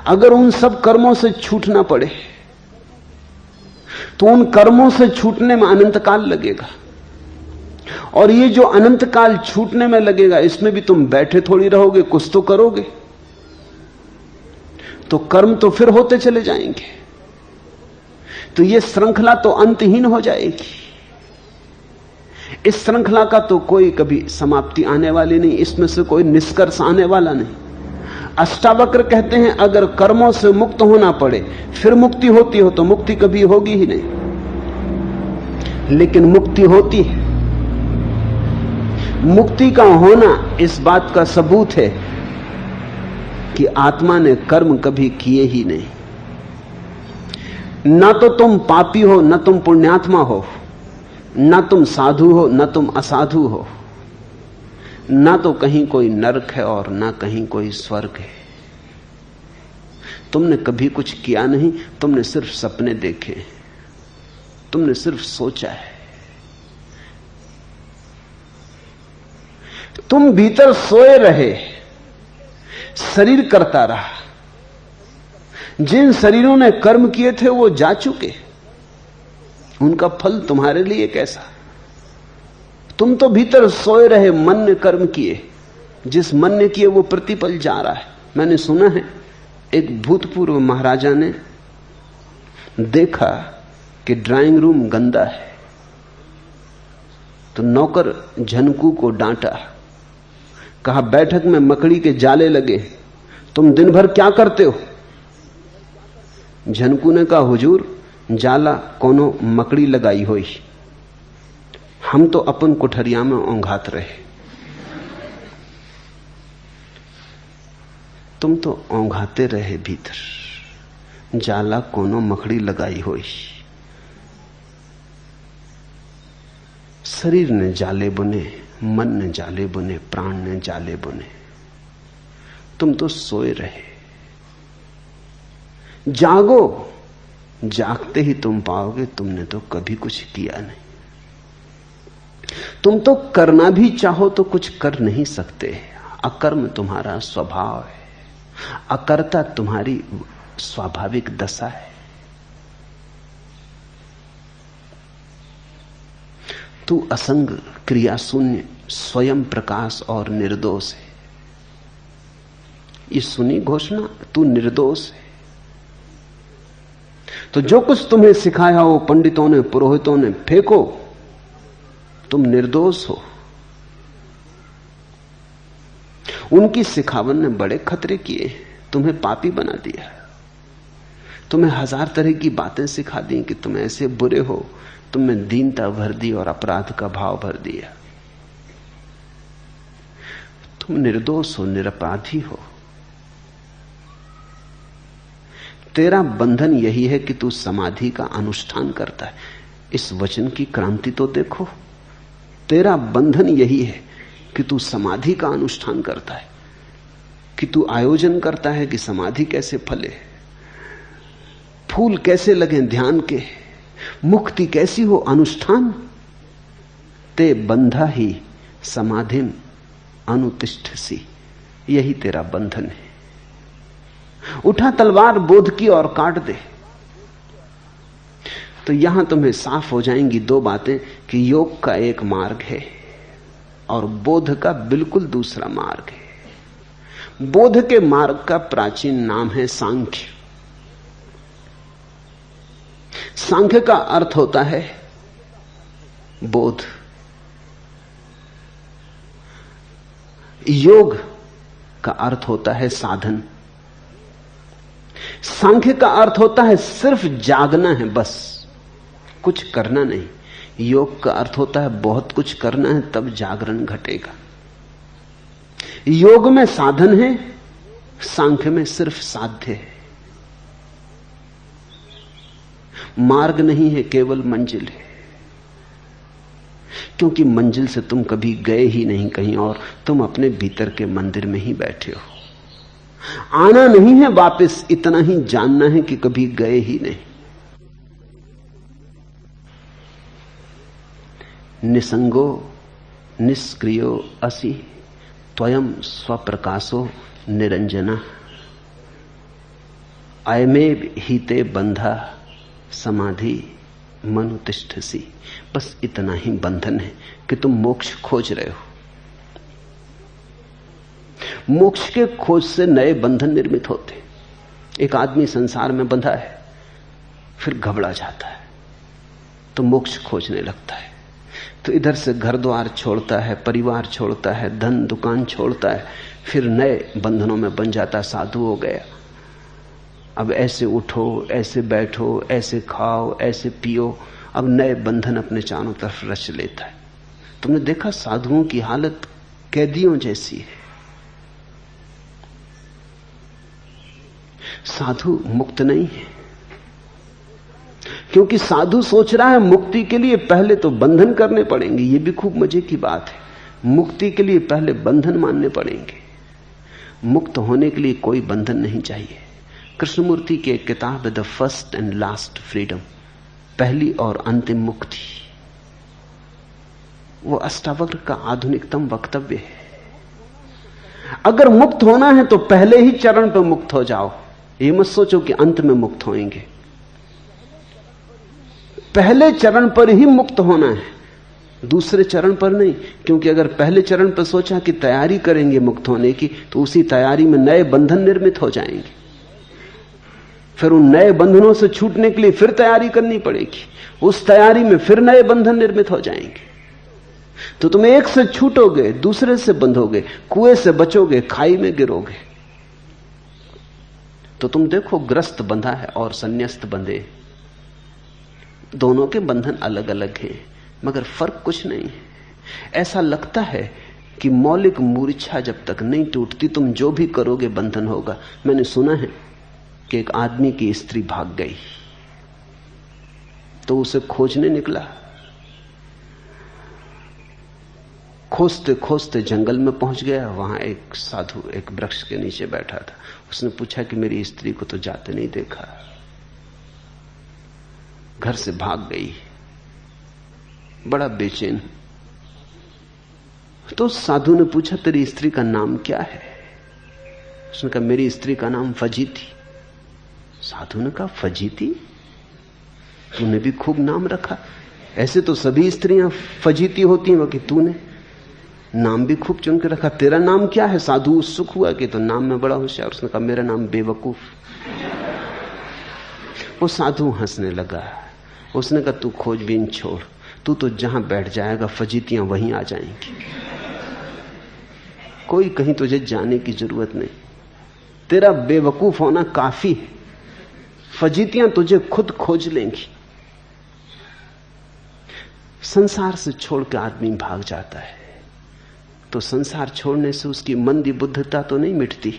[SPEAKER 1] अगर उन सब कर्मों से छूटना पड़े तो उन कर्मों से छूटने में अनंत काल लगेगा। और ये जो अनंत काल छूटने में लगेगा, इसमें भी तुम बैठे थोड़ी रहोगे, कुछ तो करोगे। तो कर्म तो फिर होते चले जाएंगे। तो ये श्रृंखला तो अंतहीन हो जाएगी। इस श्रृंखला का तो कोई कभी समाप्ति आने वाली नहीं, इसमें से कोई निष्कर्ष आने वाला नहीं। अष्टावक्र कहते हैं अगर कर्मों से मुक्त होना पड़े फिर मुक्ति होती हो तो मुक्ति कभी होगी ही नहीं। लेकिन मुक्ति होती है। मुक्ति का होना इस बात का सबूत है कि आत्मा ने कर्म कभी किए ही नहीं। ना तो तुम पापी हो, न तुम पुण्यात्मा हो, ना तुम साधु हो, ना तुम असाधु हो, ना तो कहीं कोई नरक है और ना कहीं कोई स्वर्ग है। तुमने कभी कुछ किया नहीं, तुमने सिर्फ सपने देखे, तुमने सिर्फ सोचा है। तुम भीतर सोए रहे, शरीर करता रहा। जिन शरीरों ने कर्म किए थे वो जा चुके, उनका फल तुम्हारे लिए कैसा? तुम तो भीतर सोए रहे, मन ने कर्म किए, जिस मन ने किए वो प्रतिपल जा रहा है। मैंने सुना है एक भूतपूर्व महाराजा ने देखा कि ड्राइंग रूम गंदा है, तो नौकर झनकू को डांटा, कहा बैठक में मकड़ी के जाले लगे, तुम दिन भर क्या करते हो? झनकू ने कहा हुजूर जाला कोनो मकड़ी लगाई होई, हम तो अपन कोठरिया में ओंघात रहे। तुम तो ओंघाते रहे भीतर, जाला कोनो मकड़ी लगाई होई। शरीर ने जाले बुने, मन ने जाले बुने, प्राण ने जाले बुने। तुम तो सोए रहे। जागो, जागते ही तुम पाओगे तुमने तो कभी कुछ किया नहीं। तुम तो करना भी चाहो तो कुछ कर नहीं सकते। अकर्म तुम्हारा स्वभाव है, अकर्ता तुम्हारी स्वाभाविक दशा है। तू असंग, क्रिया शून्य, स्वयं प्रकाश और निर्दोष है। ये सुनी घोषणा, तू निर्दोष है। तो जो कुछ तुम्हें सिखाया हो पंडितों ने, पुरोहितों ने, फेंको। तुम निर्दोष हो। उनकी सिखावन ने बड़े खतरे किए, तुम्हें पापी बना दिया। तुम्हें हजार तरह की बातें सिखा दी कि तुम ऐसे बुरे हो, तुमने दीनता भर दी और अपराध का भाव भर दिया। तुम निर्दोष हो, निरपराधी हो। तेरा बंधन यही है कि तू समाधि का अनुष्ठान करता है। इस वचन की क्रांति तो देखो। तेरा बंधन यही है कि तू समाधि का अनुष्ठान करता है, कि तू आयोजन करता है कि समाधि कैसे फले, फूल कैसे लगे ध्यान के, मुक्ति कैसी हो। अनुष्ठान ते बंधा ही समाधिम अनुतिष्ठसी, यही तेरा बंधन है। उठा तलवार बोध की और काट दे। तो यहां तुम्हें साफ हो जाएंगी दो बातें कि योग का एक मार्ग है और बोध का बिल्कुल दूसरा मार्ग है। बोध के मार्ग का प्राचीन नाम है सांख्य। सांख्य का अर्थ होता है बोध। योग का अर्थ होता है साधन। सांख्य का अर्थ होता है सिर्फ जागना है, बस कुछ करना नहीं। योग का अर्थ होता है बहुत कुछ करना है, तब जागरण घटेगा। योग में साधन है, सांख्य में सिर्फ साध्य है। मार्ग नहीं है, केवल मंजिल है। क्योंकि मंजिल से तुम कभी गए ही नहीं कहीं और, तुम अपने भीतर के मंदिर में ही बैठे हो। आना नहीं है वापस, इतना ही जानना है कि कभी गए ही नहीं। निसंगो निष्क्रियो असि त्वयं स्वप्रकाशो निरंजना अयमेव हिते बंधा समाधि मनुतिष्ठसी। बस इतना ही बंधन है कि तुम मोक्ष खोज रहे हो। मोक्ष के खोज से नए बंधन निर्मित होते। एक आदमी संसार में बंधा है, फिर घबरा जाता है तो मोक्ष खोजने लगता है। तो इधर से घर द्वार छोड़ता है, परिवार छोड़ता है, धन दुकान छोड़ता है, फिर नए बंधनों में बन जाता। साधु हो गया, अब ऐसे उठो, ऐसे बैठो, ऐसे खाओ, ऐसे पियो। अब नए बंधन अपने चारों तरफ रच लेता है। तुमने देखा साधुओं की हालत कैदियों जैसी है। साधु मुक्त नहीं है, क्योंकि साधु सोच रहा है मुक्ति के लिए पहले तो बंधन करने पड़ेंगे। यह भी खूब मजे की बात है, मुक्ति के लिए पहले बंधन मानने पड़ेंगे। मुक्त होने के लिए कोई बंधन नहीं चाहिए। कृष्णमूर्ति की एक किताब है the first and last freedom, पहली और अंतिम मुक्ति। वो अष्टावक्र का आधुनिकतम वक्तव्य है। अगर मुक्त होना है तो पहले ही चरण पर मुक्त हो जाओ। ये मत सोचो कि अंत में मुक्त होएंगे। पहले चरण पर ही मुक्त होना है, दूसरे चरण पर नहीं। क्योंकि अगर पहले चरण पर सोचा कि तैयारी करेंगे मुक्त होने की, तो उसी तैयारी में नए बंधन निर्मित हो जाएंगे। फिर उन नए बंधनों से छूटने के लिए फिर तैयारी करनी पड़ेगी। उस तैयारी में फिर नए बंधन निर्मित हो जाएंगे। तो तुम एक से छूटोगे, दूसरे से बंधोगे, कुएं से बचोगे, खाई में गिरोगे। तो तुम देखो, ग्रस्त बंधा है और संन्यास्त बंधे, दोनों के बंधन अलग अलग हैं, मगर फर्क कुछ नहीं है। ऐसा लगता है कि मौलिक मूर्छा जब तक नहीं टूटती, तुम जो भी करोगे बंधन होगा। मैंने सुना है कि एक आदमी की स्त्री भाग गई, तो उसे खोजने निकला। खोजते खोजते जंगल में पहुंच गया। वहां एक साधु एक वृक्ष के नीचे बैठा था। उसने पूछा कि मेरी स्त्री को तो जाते नहीं देखा, घर से भाग गई, बड़ा बेचैन। तो साधु ने पूछा तेरी स्त्री का नाम क्या है? उसने कहा मेरी स्त्री का नाम फजीती। साधु ने कहा फजीती? तूने भी खूब नाम रखा। ऐसे तो सभी स्त्रियां फजीती होती हैं, कि तूने नाम भी खूब चुन के रखा। तेरा नाम क्या है? साधु उत्सुक हुआ कि तो नाम में बड़ा होशियार। उसने कहा मेरा नाम बेवकूफ। वो साधु हंसने लगा। उसने कहा तू खोजबीन छोड़, तू तो जहां बैठ जाएगा फजीतियां वहीं आ जाएंगी, कोई कहीं तुझे जाने की जरूरत नहीं। तेरा बेवकूफ होना काफी है, फजीतियां तुझे खुद खोज लेंगी। संसार से छोड़ के आदमी भाग जाता है तो संसार छोड़ने से उसकी मंदी बुद्धता तो नहीं मिटती,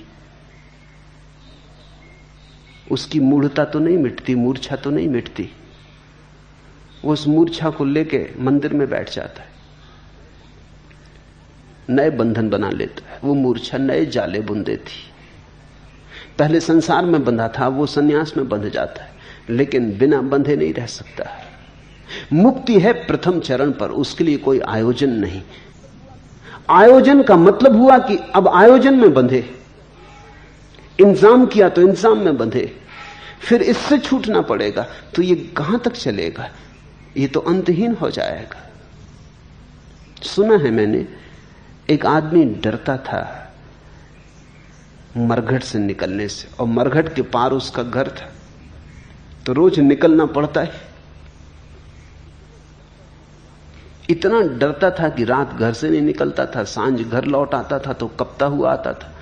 [SPEAKER 1] उसकी मूढ़ता तो नहीं मिटती, मूर्छा तो नहीं मिटती। वो उस मूर्छा को लेके मंदिर में बैठ जाता है, नए बंधन बना लेता है। वो मूर्छा नए जाले बुन देती। पहले संसार में बंधा था, वो सन्यास में बंध जाता है, लेकिन बिना बंधे नहीं रह सकता। मुक्ति है प्रथम चरण पर, उसके लिए कोई आयोजन नहीं। आयोजन का मतलब हुआ कि अब आयोजन में बंधे, इंतजाम किया तो इंतजाम में बंधे, फिर इससे छूटना पड़ेगा तो ये कहां तक चलेगा? ये तो अंतहीन हो जाएगा। सुना है मैंने, एक आदमी डरता था मरघट से निकलने से, और मरघट के पार उसका घर था, तो रोज निकलना पड़ता है। इतना डरता था कि रात घर से नहीं निकलता था, सांझ घर लौट आता था तो कपता हुआ आता था।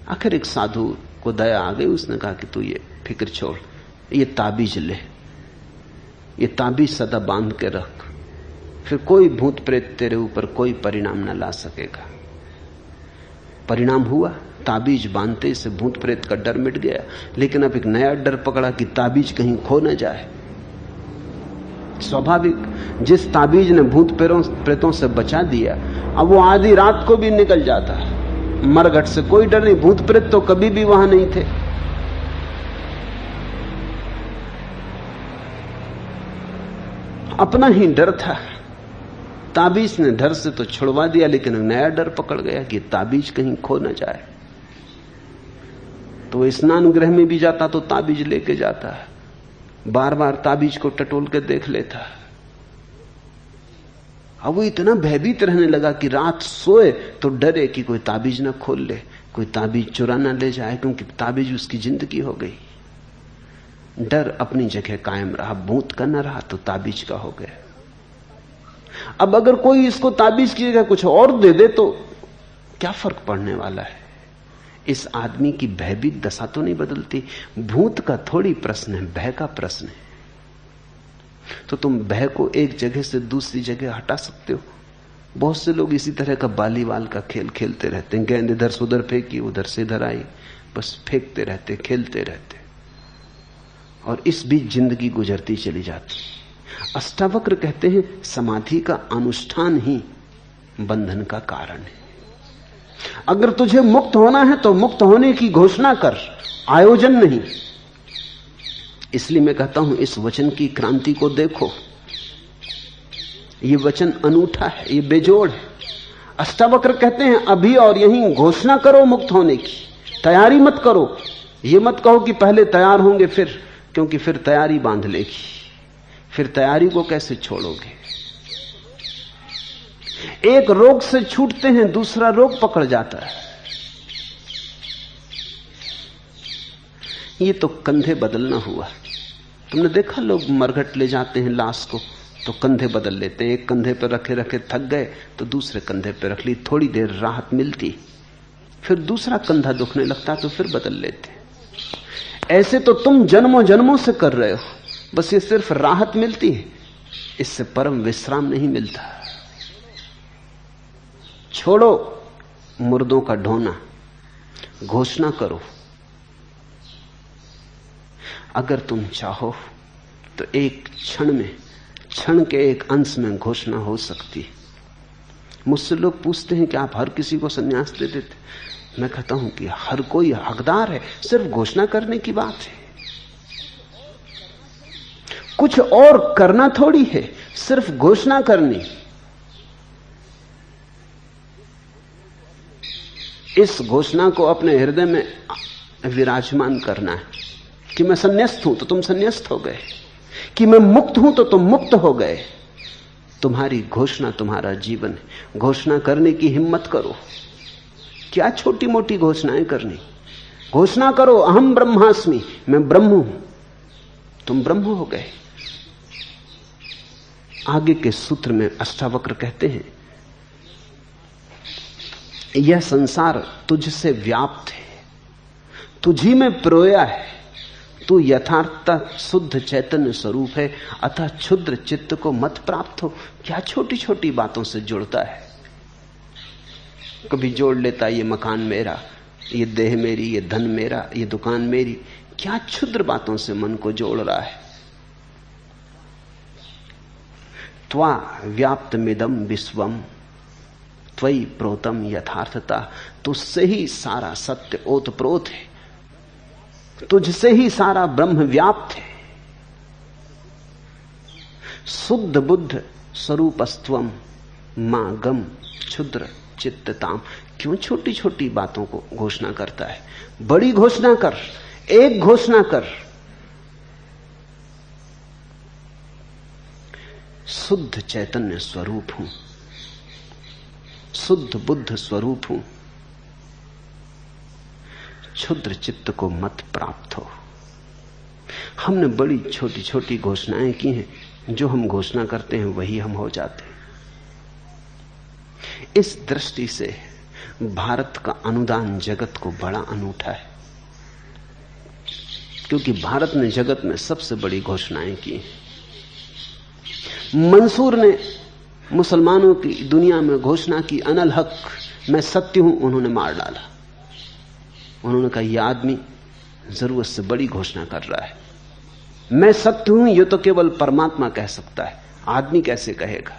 [SPEAKER 1] आखिर एक साधु को दया आ गई, उसने कहा कि तू ये फिक्र छोड़, ये ताबीज ले, ये ताबीज सदा बांध के रख, फिर कोई भूत प्रेत तेरे ऊपर कोई परिणाम न ला सकेगा। परिणाम हुआ, ताबीज बांधते से भूत प्रेत का डर मिट गया। लेकिन अब एक नया डर पकड़ा कि ताबीज कहीं खो न जाए। स्वाभाविक, जिस ताबीज ने भूत प्रेतों से बचा दिया, अब वो आधी रात को भी निकल जाता। मरघट से कोई डर नहीं, भूत प्रेत तो कभी भी वहां नहीं थे। अपना ही डर था। ताबीज ने डर से तो छुड़वा दिया, लेकिन नया डर पकड़ गया कि ताबीज कहीं खो न जाए। तो स्नान गृह में भी जाता तो ताबीज लेके जाता, बार बार ताबीज को टटोल के देख लेता। अब वो इतना भयभीत रहने लगा कि रात सोए तो डरे कि कोई ताबीज ना खोल ले, कोई ताबीज चुरा ना ले जाए, क्योंकि ताबीज उसकी जिंदगी हो गई। डर अपनी जगह कायम रहा, भूत का न रहा तो ताबीज का हो गया। अब अगर कोई इसको ताबीज की जगह कुछ और दे दे तो क्या फर्क पड़ने वाला है? इस आदमी की भयभीत दशा तो नहीं बदलती। भूत का थोड़ी प्रश्न है, भय का प्रश्न है। तो तुम भय को एक जगह से दूसरी जगह हटा सकते हो। बहुत से लोग इसी तरह का बालीवाल का खेल खेलते रहते हैं। गेंद इधर से उधर फेंकी, उधर से इधर आई, बस फेंकते रहते, खेलते रहते, और इस बीच जिंदगी गुजरती चली जाती। अष्टावक्र कहते हैं समाधि का अनुष्ठान ही बंधन का कारण है। अगर तुझे मुक्त होना है तो मुक्त होने की घोषणा कर, आयोजन नहीं। इसलिए मैं कहता हूं इस वचन की क्रांति को देखो। यह वचन अनूठा है, यह बेजोड़ है। अष्टावक्र कहते हैं अभी और यहीं घोषणा करो मुक्त होने की, तैयारी मत करो। यह मत कहो कि पहले तैयार होंगे फिर, क्योंकि फिर तैयारी बांध लेगी, फिर तैयारी को कैसे छोड़ोगे? एक रोग से छूटते हैं, दूसरा रोग पकड़ जाता है। ये तो कंधे बदलना हुआ। तुमने देखा लोग मरघट ले जाते हैं लाश को तो कंधे बदल लेते हैं। एक कंधे पर रखे रखे थक गए तो दूसरे कंधे पर रख ली, थोड़ी देर राहत मिलती, फिर दूसरा कंधा दुखने लगता तो फिर बदल लेते। ऐसे तो तुम जन्मों जन्मों से कर रहे हो, बस ये सिर्फ राहत मिलती है, इससे परम विश्राम नहीं मिलता। छोड़ो मुर्दों का ढोना, घोषणा करो। अगर तुम चाहो तो एक क्षण में, क्षण के एक अंश में घोषणा हो सकती है। मुझसे लोग पूछते हैं कि आप हर किसी को संन्यास दे देते। मैं कहता हूं कि हर कोई हकदार है, सिर्फ घोषणा करने की बात है। कुछ और करना थोड़ी है, सिर्फ घोषणा करनी। इस घोषणा को अपने हृदय में विराजमान करना है कि मैं संन्यास्त हूं तो तुम संन्यास्त हो गए, कि मैं मुक्त हूं तो तुम मुक्त हो गए। तुम्हारी घोषणा तुम्हारा जीवन है। घोषणा करने की हिम्मत करो। क्या छोटी मोटी घोषणाएं करनी? घोषणा करो, अहम ब्रह्मास्मि, मैं ब्रह्म हूं। तुम ब्रह्म हो गए। आगे के सूत्र में अष्टावक्र कहते हैं, यह संसार तुझसे व्याप्त है, तुझी में प्रोया है। तू यथार्थता शुद्ध चैतन्य स्वरूप है, अतः क्षुद्र चित्त को मत प्राप्त हो। क्या छोटी छोटी बातों से जुड़ता है? कभी जोड़ लेता ये मकान मेरा, ये देह मेरी, ये धन मेरा, ये दुकान मेरी। क्या क्षुद्र बातों से मन को जोड़ रहा है। त्वा व्याप्तमिदं विश्वम त्वयि प्रोतम यथार्थता। तुझसे ही सारा सत्य ओतप्रोत है, तुझसे ही सारा ब्रह्म व्याप्त है। शुद्ध बुद्ध स्वरूपस्त्वम मां गम क्षुद्र चित्तताम। क्यों छोटी छोटी बातों को घोषणा करता है? बड़ी घोषणा कर, एक घोषणा कर। शुद्ध चैतन्य स्वरूप हूं, शुद्ध बुद्ध स्वरूप हूं, क्षुद्र चित्त को मत प्राप्त हो। हमने बड़ी छोटी छोटी घोषणाएं की हैं, जो हम घोषणा करते हैं वही हम हो जाते हैं। इस दृष्टि से भारत का अनुदान जगत को बड़ा अनूठा है, क्योंकि भारत ने जगत में सबसे बड़ी घोषणाएं की। मंसूर ने मुसलमानों की दुनिया में घोषणा की, अनल हक, मैं सत्य हूं। उन्होंने मार डाला। उन्होंने कहा यह आदमी जरूरत से बड़ी घोषणा कर रहा है। मैं सत्य हूं यह तो केवल परमात्मा कह सकता है, आदमी कैसे कहेगा।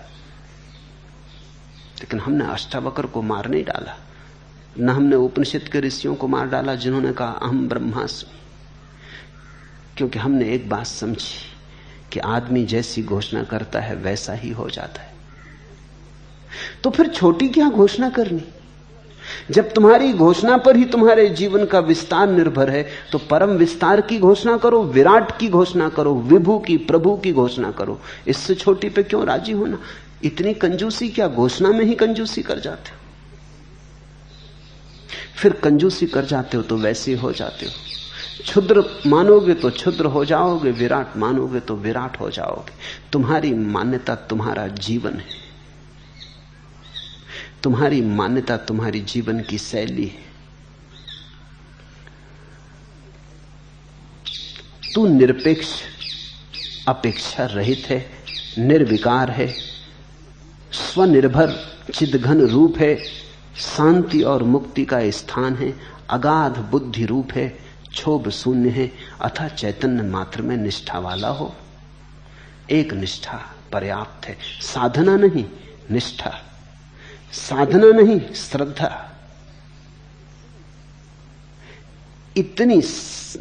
[SPEAKER 1] लेकिन हमने अष्टावक्र को मार नहीं डाला, न हमने उपनिषद के ऋषियों को मार डाला जिन्होंने कहा अहम ब्रह्मास्मि। क्योंकि हमने एक बात समझी कि आदमी जैसी घोषणा करता है वैसा ही हो जाता है। तो फिर छोटी क्या घोषणा करनी? जब तुम्हारी घोषणा पर ही तुम्हारे जीवन का विस्तार निर्भर है, तो परम विस्तार की घोषणा करो, विराट की घोषणा करो, विभु की, प्रभु की घोषणा करो। इससे छोटी पे क्यों राजी होना? इतनी कंजूसी क्या? घोषणा में ही कंजूसी कर जाते हो। फिर कंजूसी कर जाते हो तो वैसे हो जाते हो। क्षुद्र मानोगे तो क्षुद्र हो जाओगे, विराट मानोगे तो विराट हो जाओगे। तुम्हारी मान्यता तुम्हारा जीवन है, तुम्हारी मान्यता तुम्हारी जीवन की शैली है। तू निरपेक्ष, अपेक्षा रहित है, निर्विकार है, स्वनिर्भर चिदघन रूप है, शांति और मुक्ति का स्थान है, अगाध बुद्धि रूप है, क्षोभ शून्य है, अथा चैतन्य मात्र में निष्ठा वाला हो। एक निष्ठा पर्याप्त है, साधना नहीं, निष्ठा। साधना नहीं, श्रद्धा। इतनी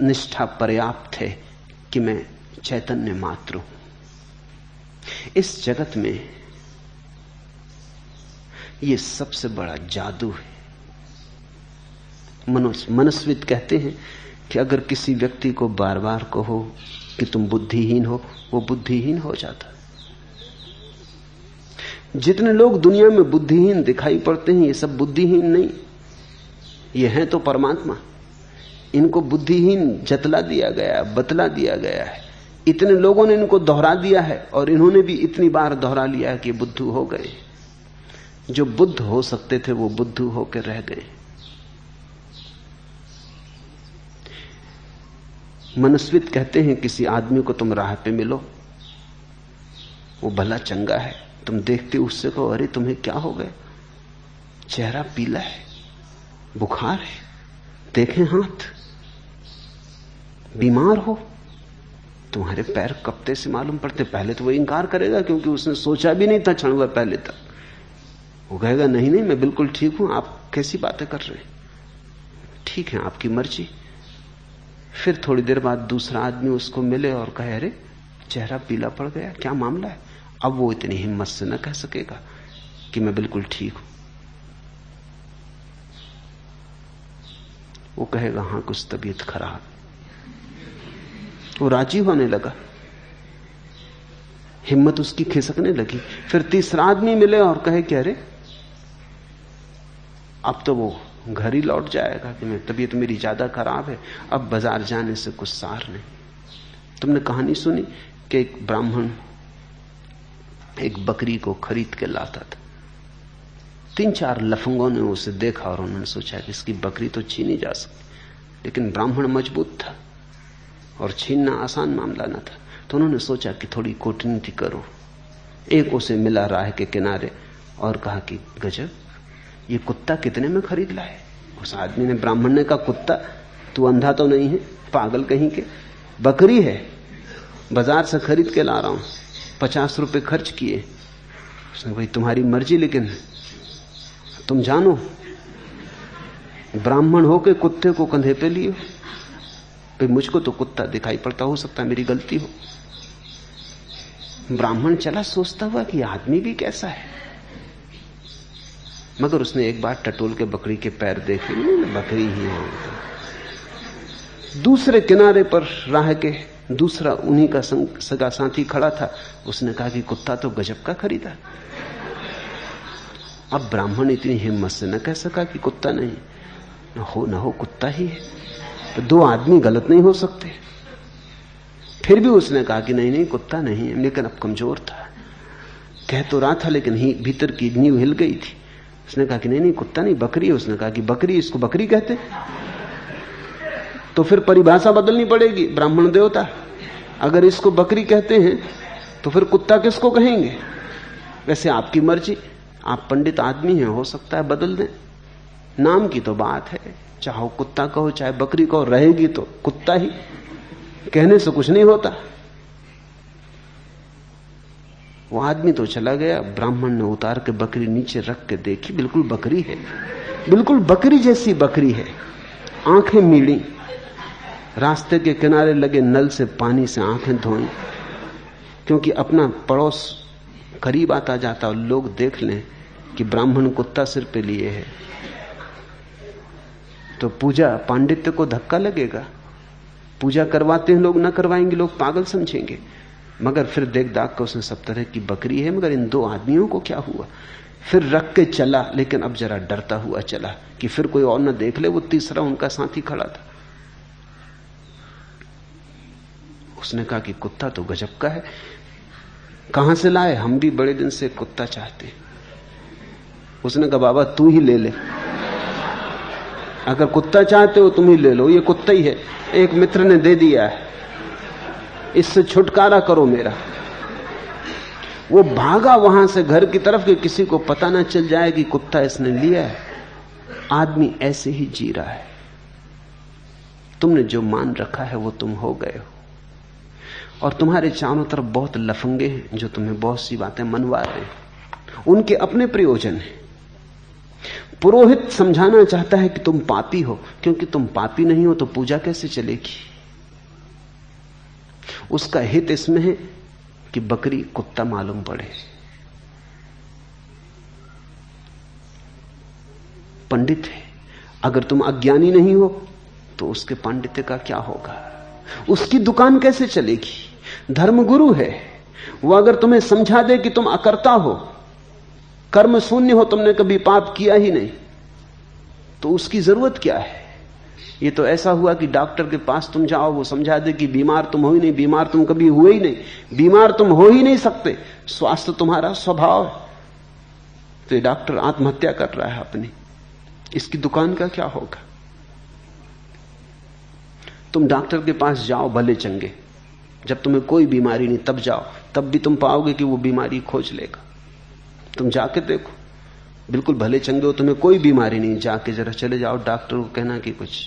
[SPEAKER 1] निष्ठा पर्याप्त है कि मैं चैतन्य मात्र हूं। इस जगत में यह सबसे बड़ा जादू है। मनस्विद कहते हैं कि अगर किसी व्यक्ति को बार बार कहो कि तुम बुद्धिहीन हो, वो बुद्धिहीन हो जाता। जितने लोग दुनिया में बुद्धिहीन दिखाई पड़ते हैं, ये सब बुद्धिहीन नहीं, ये हैं तो परमात्मा। इनको बुद्धिहीन जतला दिया गया, बतला दिया गया है। इतने लोगों ने इनको दोहरा दिया है और इन्होंने भी इतनी बार दोहरा लिया है कि बुद्धू हो गए। जो बुद्ध हो सकते थे वो बुद्धू होकर रह गए। मनस्वित कहते हैं किसी आदमी को तुम राह पे मिलो, वो भला चंगा है, तुम देखते उससे कहो अरे तुम्हें क्या हो गया, चेहरा पीला है, बुखार है, देखें हाथ, बीमार हो, तुम्हारे पैर कपते से मालूम पड़ते। पहले तो वो इंकार करेगा क्योंकि उसने सोचा भी नहीं था क्षण भर पहले तक। वो कहेगा नहीं नहीं मैं बिल्कुल ठीक हूं, आप कैसी बातें कर रहे हैं? ठीक है, आपकी मर्जी। फिर थोड़ी देर बाद दूसरा आदमी उसको मिले और कहे अरे चेहरा पीला पड़ गया, क्या मामला है? अब वो इतनी हिम्मत से न कह सकेगा कि मैं बिल्कुल ठीक हूं। वो कहेगा हां कुछ तबीयत खराब। वो राजी होने लगा, हिम्मत उसकी खिसकने लगी। फिर तीसरा आदमी मिले और कहे कि अरे अब तो वो घर ही लौट जाएगा कि मैं तबीयत मेरी ज्यादा खराब है, अब बाजार जाने से कुछ सार नहीं। तुमने कहानी सुनी कि एक ब्राह्मण एक बकरी को खरीद के लाता था। 3-4 लफंगों ने उसे देखा और उन्होंने सोचा कि इसकी बकरी तो छीनी जा सकती, लेकिन ब्राह्मण मजबूत था और छीनना आसान मामला न था। तो उन्होंने सोचा कि थोड़ी कूटनीति करो। एक उसे मिला राह के किनारे और कहा कि गजब, ये कुत्ता कितने में खरीद लाए? उस आदमी ने, ब्राह्मण ने कहा कुत्ता? तू अंधा तो नहीं है पागल कहीं के? बकरी है, बाजार से खरीद के ला रहा हूं, 50 रुपए खर्च किए। उसने भाई तुम्हारी मर्जी, लेकिन तुम जानो ब्राह्मण होके कुत्ते को कंधे पे लिए। भाई मुझको तो कुत्ता दिखाई पड़ता, हो सकता है मेरी गलती हो। ब्राह्मण चला सोचता हुआ कि आदमी भी कैसा है, मगर उसने एक बार टटोल के बकरी के पैर देखे, बकरी ही है। दूसरे किनारे पर राह के दूसरा उन्हीं का सगा साथी खड़ा था। उसने कहा कि कुत्ता तो गजब का खरीदा। अब ब्राह्मण इतनी हिम्मत से न कह सका कि कुत्ता नहीं, न हो कुत्ता ही है, तो 2 आदमी गलत नहीं हो सकते। फिर भी उसने कहा कि नहीं नहीं कुत्ता नहीं है, लेकिन अब कमजोर था, कह तो रहा था लेकिन भीतर की नींव हिल गई थी। उसने कहा कि नहीं नहीं कुत्ता नहीं बकरी है। उसने कहा कि बकरी, इसको बकरी कहते? तो फिर परिभाषा बदलनी पड़ेगी, ब्राह्मण देवता। अगर इसको बकरी कहते हैं तो फिर कुत्ता किसको कहेंगे? वैसे आपकी मर्जी, आप पंडित आदमी हैं, हो सकता है बदल दें। नाम की तो बात है, चाहे कुत्ता कहो चाहे बकरी कहो, रहेगी तो कुत्ता ही, कहने से कुछ नहीं होता। वो आदमी तो चला गया। ब्राह्मण ने उतार के बकरी नीचे रख के देखी, बिल्कुल बकरी है, बिल्कुल बकरी जैसी बकरी है, आंखें मीड़ी। रास्ते के किनारे लगे नल से पानी से आंखें धोई, क्योंकि अपना पड़ोस करीब आता जाता और लोग देख लें कि ब्राह्मण कुत्ता सिर पे लिए है तो पूजा पांडित्य को धक्का लगेगा। पूजा करवाते हैं लोग, ना करवाएंगे लोग पागल समझेंगे। मगर फिर देख दाख के उसने सब तरह की बकरी है, मगर इन 2 आदमियों को क्या हुआ? फिर रख के चला, लेकिन अब जरा डरता हुआ चला कि फिर कोई और न देख ले। वो तीसरा उनका साथी खड़ा था। उसने कहा कि कुत्ता तो गजब का है, कहां से लाए? हम भी बड़े दिन से कुत्ता चाहते। उसने कहा बाबा तू ही ले ले, अगर कुत्ता चाहते हो तुम ही ले लो, ये कुत्ता ही है, एक मित्र ने दे दिया है, इससे छुटकारा करो मेरा। वो भागा वहां से घर की तरफ कि किसी को पता ना चल जाए कि कुत्ता इसने लिया है। आदमी ऐसे ही जी रहा है। तुमने जो मान रखा है वो तुम हो गए हो, और तुम्हारे चारों तरफ बहुत लफंगे हैं जो तुम्हें बहुत सी बातें मनवा रहे हैं। उनके अपने प्रयोजन हैं। पुरोहित समझाना चाहता है कि तुम पापी हो, क्योंकि तुम पापी नहीं हो तो पूजा कैसे चलेगी। उसका हित इसमें है कि बकरी कुत्ता मालूम पड़े। पंडित है, अगर तुम अज्ञानी नहीं हो तो उसके पांडित्य का क्या होगा? उसकी दुकान कैसे चलेगी? धर्मगुरु है वो, अगर तुम्हें समझा दे कि तुम अकर्ता हो, कर्म शून्य हो, तुमने कभी पाप किया ही नहीं, तो उसकी जरूरत क्या है? ये तो ऐसा हुआ कि डॉक्टर के पास तुम जाओ, वो समझा दे कि बीमार तुम हो ही नहीं, बीमार तुम कभी हुए ही नहीं, बीमार तुम हो ही नहीं सकते, स्वास्थ्य तुम्हारा स्वभाव है। तो ये डॉक्टर आत्महत्या कर रहा है अपनी, इसकी दुकान का क्या होगा? तुम डॉक्टर के पास जाओ भले चंगे, जब तुम्हें कोई बीमारी नहीं तब जाओ, तब भी तुम पाओगे कि वो बीमारी खोज लेगा। तुम जाके देखो, बिल्कुल भले चंगे हो, तुम्हें कोई बीमारी नहीं, जाके जरा चले जाओ डॉक्टर को कहना कि कुछ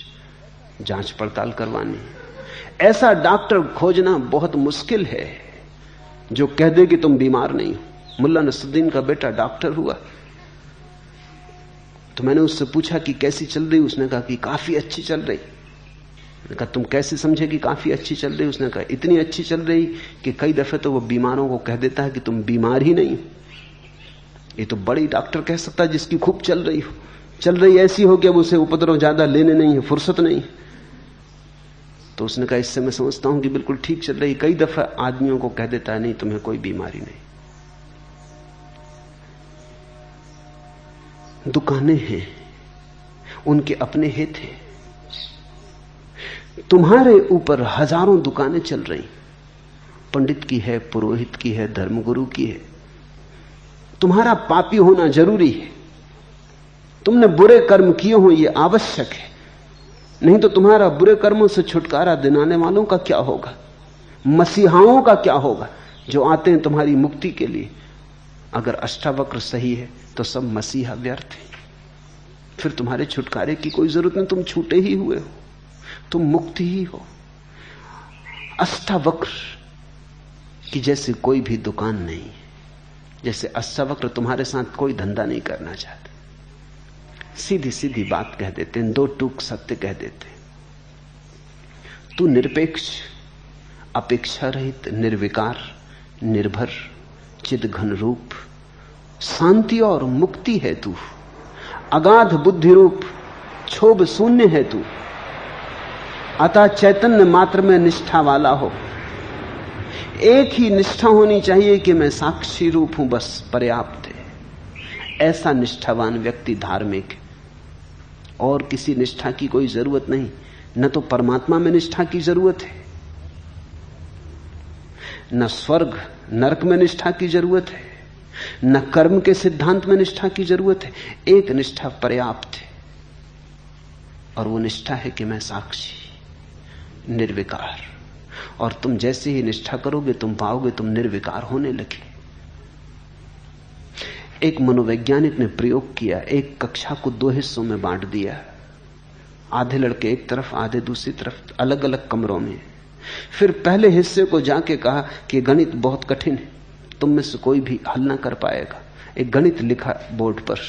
[SPEAKER 1] जांच पड़ताल करवानी। ऐसा डॉक्टर खोजना बहुत मुश्किल है जो कह दे कि तुम बीमार नहीं हो। मुल्ला नसरुद्दीन का बेटा डॉक्टर हुआ, तो मैंने उससे पूछा कि कैसी चल रही? उसने कहा कि काफी अच्छी चल रही। मैंने कहा तुम कैसे समझे कि काफी अच्छी चल रही? उसने कहा इतनी अच्छी चल रही कि कई दफे तो वो बीमारों को कह देता है कि तुम बीमार ही नहीं। ये तो बड़ी डॉक्टर कह सकता है जिसकी खूब चल रही हो। चल रही ऐसी हो कि अब उसे उपद्रव ज्यादा लेने नहीं है, फुर्सत नहीं। तो उसने कहा इससे मैं समझता हूं कि बिल्कुल ठीक चल रही। कई दफा आदमियों को कह देता है नहीं तुम्हें कोई बीमारी नहीं। दुकानें हैं, उनके अपने हित हैं। तुम्हारे ऊपर हजारों दुकानें चल रही, पंडित की है, पुरोहित की है, धर्मगुरु की है। तुम्हारा पापी होना जरूरी है, तुमने बुरे कर्म किए हो ये आवश्यक है, नहीं तो तुम्हारा बुरे कर्मों से छुटकारा दिलाने वालों का क्या होगा? मसीहाओं का क्या होगा जो आते हैं तुम्हारी मुक्ति के लिए? अगर अष्टावक्र सही है तो सब मसीहा व्यर्थ है। फिर तुम्हारे छुटकारे की कोई जरूरत नहीं, तुम छूटे ही हुए हो, तुम मुक्ति ही हो। अष्टावक्र की जैसे कोई भी दुकान नहीं, जैसे अष्टावक्र तुम्हारे साथ कोई धंधा नहीं करना चाहते। सीधी सीधी बात कह देते हैं, दो टूक सत्य कह देते हैं। तू निरपेक्ष, अपेक्षा रहित, निर्विकार, निर्भर, चिद घन रूप, शांति और मुक्ति है तू। अगाध बुद्धि रूप, क्षोभ शून्य है तू। अतः चैतन्य मात्र में निष्ठा वाला हो। एक ही निष्ठा होनी चाहिए कि मैं साक्षी रूप हूं, बस पर्याप्त है। ऐसा निष्ठावान व्यक्ति धार्मिक है। और किसी निष्ठा की कोई जरूरत नहीं। न तो परमात्मा में निष्ठा की जरूरत है, न स्वर्ग नरक में निष्ठा की जरूरत है, न कर्म के सिद्धांत में निष्ठा की जरूरत है। एक निष्ठा पर्याप्त है, और वो निष्ठा है कि मैं साक्षी, निर्विकार। और तुम जैसे ही निष्ठा करोगे तुम पाओगे तुम निर्विकार होने लगे। एक मनोवैज्ञानिक ने प्रयोग किया, एक कक्षा को दो हिस्सों में बांट दिया। आधे लड़के एक तरफ, आधे दूसरी तरफ, अलग अलग कमरों में। फिर पहले हिस्से को जाके कहा कि गणित बहुत कठिन है, तुम में से कोई भी हल ना कर पाएगा। एक गणित लिखा बोर्ड पर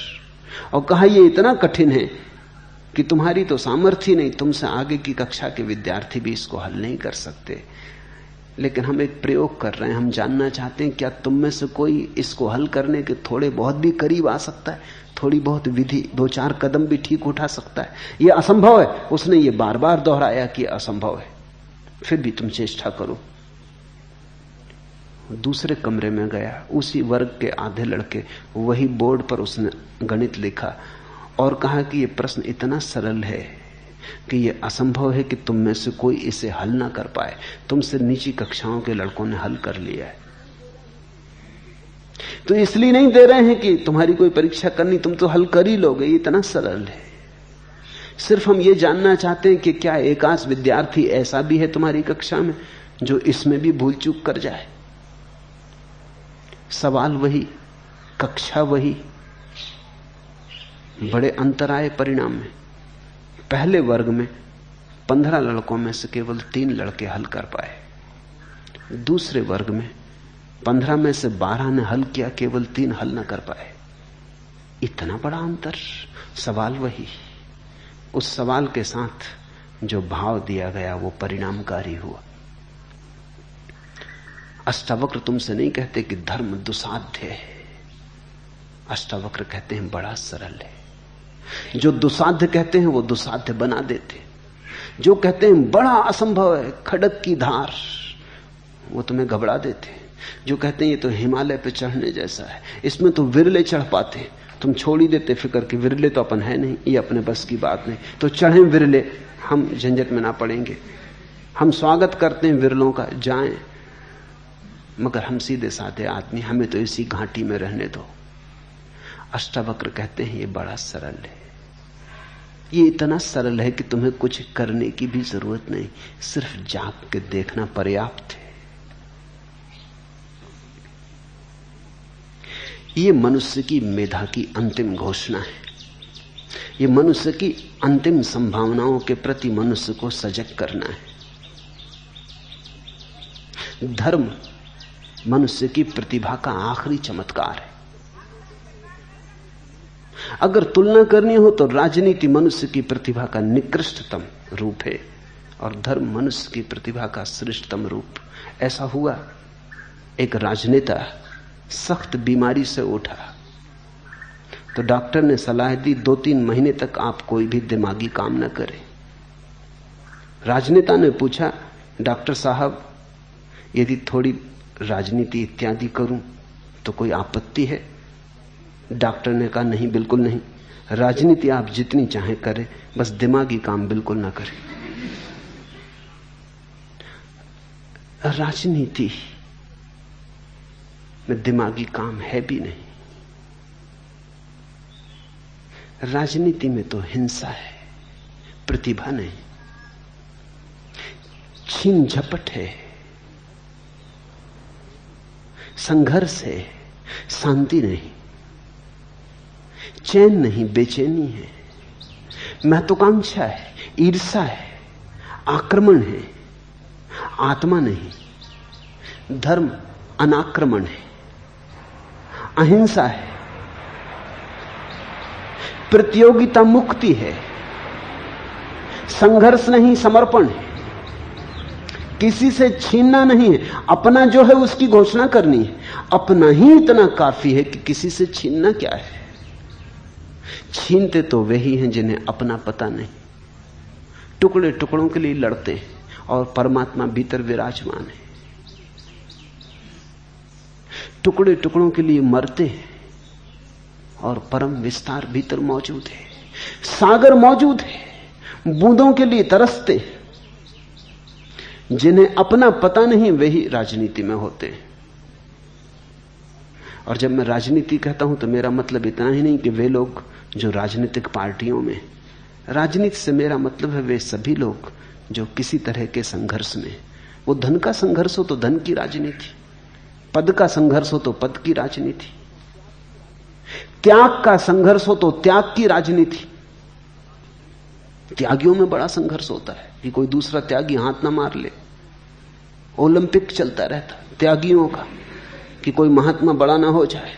[SPEAKER 1] और कहा ये इतना कठिन है कि तुम्हारी तो सामर्थ्य नहीं, तुमसे आगे की कक्षा के विद्यार्थी भी इसको हल नहीं कर सकते। लेकिन हम एक प्रयोग कर रहे हैं, हम जानना चाहते हैं क्या तुम में से कोई इसको हल करने के थोड़े बहुत भी करीब आ सकता है? थोड़ी बहुत विधि, दो चार कदम भी ठीक उठा सकता है? यह असंभव है। उसने ये बार बार दोहराया कि असंभव है, फिर भी तुम चेष्टा करो। दूसरे कमरे में गया, उसी वर्ग के आधे लड़के, वही बोर्ड पर उसने गणित लिखा और कहा कि यह प्रश्न इतना सरल है कि यह असंभव है कि तुम में से कोई इसे हल ना कर पाए। तुमसे नीची कक्षाओं के लड़कों ने हल कर लिया है। तो इसलिए नहीं दे रहे हैं कि तुम्हारी कोई परीक्षा करनी, तुम तो हल कर ही लोगे, ये इतना सरल है। सिर्फ हम ये जानना चाहते हैं कि क्या एकांश विद्यार्थी ऐसा भी है तुम्हारी कक्षा में जो इसमें भी भूल चूक कर जाए। सवाल वही, कक्षा वही, बड़े अंतर आए परिणाम में। पहले वर्ग में 15 लड़कों में से केवल 3 लड़के हल कर पाए। दूसरे वर्ग में 15 में से 12 ने हल किया, केवल 3 हल न कर पाए। इतना बड़ा अंतर। सवाल वही, उस सवाल के साथ जो भाव दिया गया वो परिणामकारी हुआ। अष्टावक्र तुमसे नहीं कहते कि धर्म दुसाध्य है, अष्टावक्र कहते हैं बड़ा सरल है। जो दुसाध्य कहते हैं वो दुसाध्य बना देते। जो कहते हैं बड़ा असंभव है, खड़क की धार, वो तुम्हें घबरा देते। जो कहते हैं ये तो हिमालय पे चढ़ने जैसा है, इसमें तो विरले चढ़ पाते, तुम छोड़ ही देते फिक्र कि विरले तो अपन है नहीं, ये अपने बस की बात नहीं, तो चढ़े विरले, हम झंझट में ना पड़ेंगे। हम स्वागत करते हैं विरलों का, जाएं, मगर हम सीधे साधे आदमी, हमें तो इसी घाटी में रहने दो। अष्टावक्र कहते हैं ये बड़ा सरल है, ये इतना सरल है कि तुम्हें कुछ करने की भी जरूरत नहीं, सिर्फ जाग के देखना पर्याप्त है। ये मनुष्य की मेधा की अंतिम घोषणा है। ये मनुष्य की अंतिम संभावनाओं के प्रति मनुष्य को सजग करना है। धर्म मनुष्य की प्रतिभा का आखिरी चमत्कार है। अगर तुलना करनी हो तो राजनीति मनुष्य की प्रतिभा का निकृष्टतम रूप है और धर्म मनुष्य की प्रतिभा का श्रेष्ठतम रूप। ऐसा हुआ, एक राजनेता सख्त बीमारी से उठा तो डॉक्टर ने सलाह दी 2-3 महीने तक आप कोई भी दिमागी काम न करें। राजनेता ने पूछा, डॉक्टर साहब यदि थोड़ी राजनीति इत्यादि करूं तो कोई आपत्ति है? डॉक्टर ने कहा, नहीं, बिल्कुल नहीं, राजनीति आप जितनी चाहें करें, बस दिमागी काम बिल्कुल ना करें। राजनीति में दिमागी काम है भी नहीं। राजनीति में तो हिंसा है, प्रतिभा नहीं, छीन झपट है, संघर्ष है, शांति नहीं, चैन नहीं, बेचैनी है, महत्वाकांक्षा है, ईर्ष्या है, आक्रमण है, आत्मा नहीं। धर्म अनाक्रमण है, अहिंसा है, प्रतियोगिता मुक्ति है, संघर्ष नहीं, समर्पण है, किसी से छीनना नहीं है, अपना जो है उसकी घोषणा करनी है। अपना ही इतना काफी है कि किसी से छीनना क्या है। छीनते तो वही हैं जिन्हें अपना पता नहीं, टुकड़े टुकड़ों के लिए लड़ते हैं और परमात्मा भीतर विराजमान है। टुकड़े टुकड़ों के लिए मरते हैं और परम विस्तार भीतर मौजूद है। सागर मौजूद है, बूंदों के लिए तरसते। जिन्हें अपना पता नहीं वही राजनीति में होते हैं। और जब मैं राजनीति कहता हूं तो मेरा मतलब इतना ही नहीं कि वे लोग जो राजनीतिक पार्टियों में, राजनीति से मेरा मतलब है वे सभी लोग जो किसी तरह के संघर्ष में, वो धन का संघर्ष हो तो धन की राजनीति, पद का संघर्ष हो तो पद की राजनीति, त्याग का संघर्ष हो तो त्याग की राजनीति। त्यागियों में बड़ा संघर्ष होता है कि कोई दूसरा त्यागी हाथ ना मार ले। ओलंपिक चलता रहता त्यागियों का कि कोई महात्मा बड़ा ना हो जाए,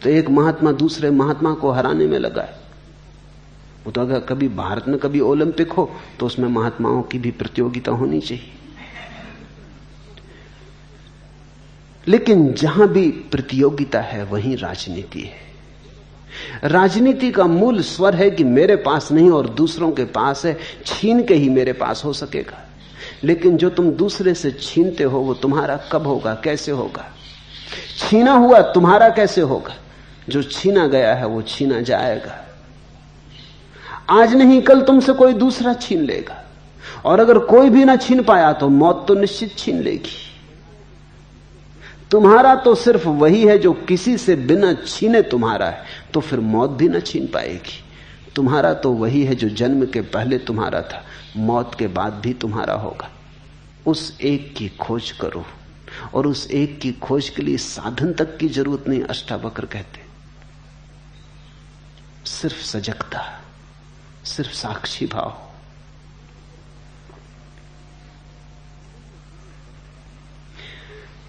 [SPEAKER 1] तो एक महात्मा दूसरे महात्मा को हराने में लगा है। वो तो अगर कभी भारत में कभी ओलंपिक हो तो उसमें महात्माओं की भी प्रतियोगिता होनी चाहिए। लेकिन जहां भी प्रतियोगिता है वहीं राजनीति है। राजनीति का मूल स्वर है कि मेरे पास नहीं और दूसरों के पास है, छीन के ही मेरे पास हो सकेगा। लेकिन जो तुम दूसरे से छीनते हो वो तुम्हारा कब होगा, कैसे होगा? छीना हुआ तुम्हारा कैसे होगा? जो छीना गया है वो छीना जाएगा। आज नहीं कल तुमसे कोई दूसरा छीन लेगा, और अगर कोई भी ना छीन पाया तो मौत तो निश्चित छीन लेगी। तुम्हारा तो सिर्फ वही है जो किसी से बिना छीने तुम्हारा है, तो फिर मौत भी ना छीन पाएगी। तुम्हारा तो वही है जो जन्म के पहले तुम्हारा था, मौत के बाद भी तुम्हारा होगा। उस एक की खोज करो, और उस एक की खोज के लिए साधन तक की जरूरत नहीं। अष्टावक्र कहते सिर्फ सजगता, सिर्फ साक्षी भाव।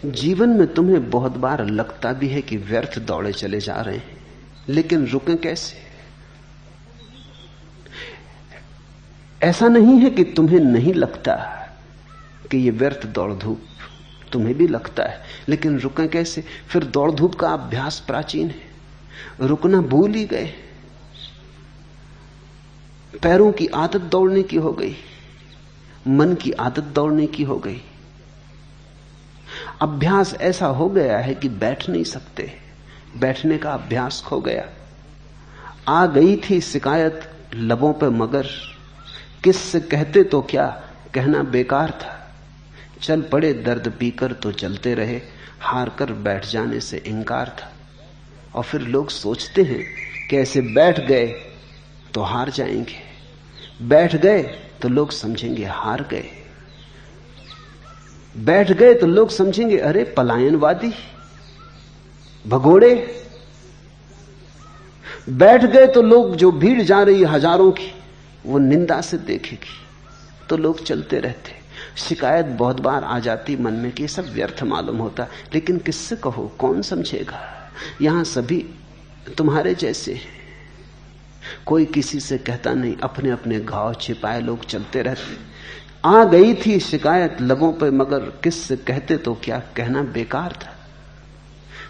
[SPEAKER 1] जीवन में तुम्हें बहुत बार लगता भी है कि व्यर्थ दौड़े चले जा रहे हैं, लेकिन रुकें कैसे? ऐसा नहीं है कि तुम्हें नहीं लगता कि ये व्यर्थ दौड़ धूप, तुम्हें भी लगता है, लेकिन रुकें कैसे? फिर दौड़ धूप का अभ्यास प्राचीन है, रुकना भूल ही गए। पैरों की आदत दौड़ने की हो गई, मन की आदत दौड़ने की हो गई। अभ्यास ऐसा हो गया है कि बैठ नहीं सकते, बैठने का अभ्यास खो गया। आ गई थी शिकायत लबों पे मगर किससे कहते तो क्या, कहना बेकार था। चल पड़े दर्द पीकर तो चलते रहे, हार कर बैठ जाने से इंकार था। और फिर लोग सोचते हैं कि ऐसे बैठ गए तो हार जाएंगे, बैठ गए तो लोग समझेंगे हार गए, बैठ गए तो लोग समझेंगे अरे पलायनवादी, भगोड़े। बैठ गए तो लोग, जो भीड़ जा रही है हजारों की, वो निंदा से देखेगी, तो लोग चलते रहते। शिकायत बहुत बार आ जाती मन में कि सब व्यर्थ मालूम होता, लेकिन किससे कहो, कौन समझेगा? यहां सभी तुम्हारे जैसे। कोई किसी से कहता नहीं, अपने अपने घाव छिपाए लोग चलते रहते। आ गई थी शिकायत लबों पे, मगर किससे कहते तो क्या, कहना बेकार था।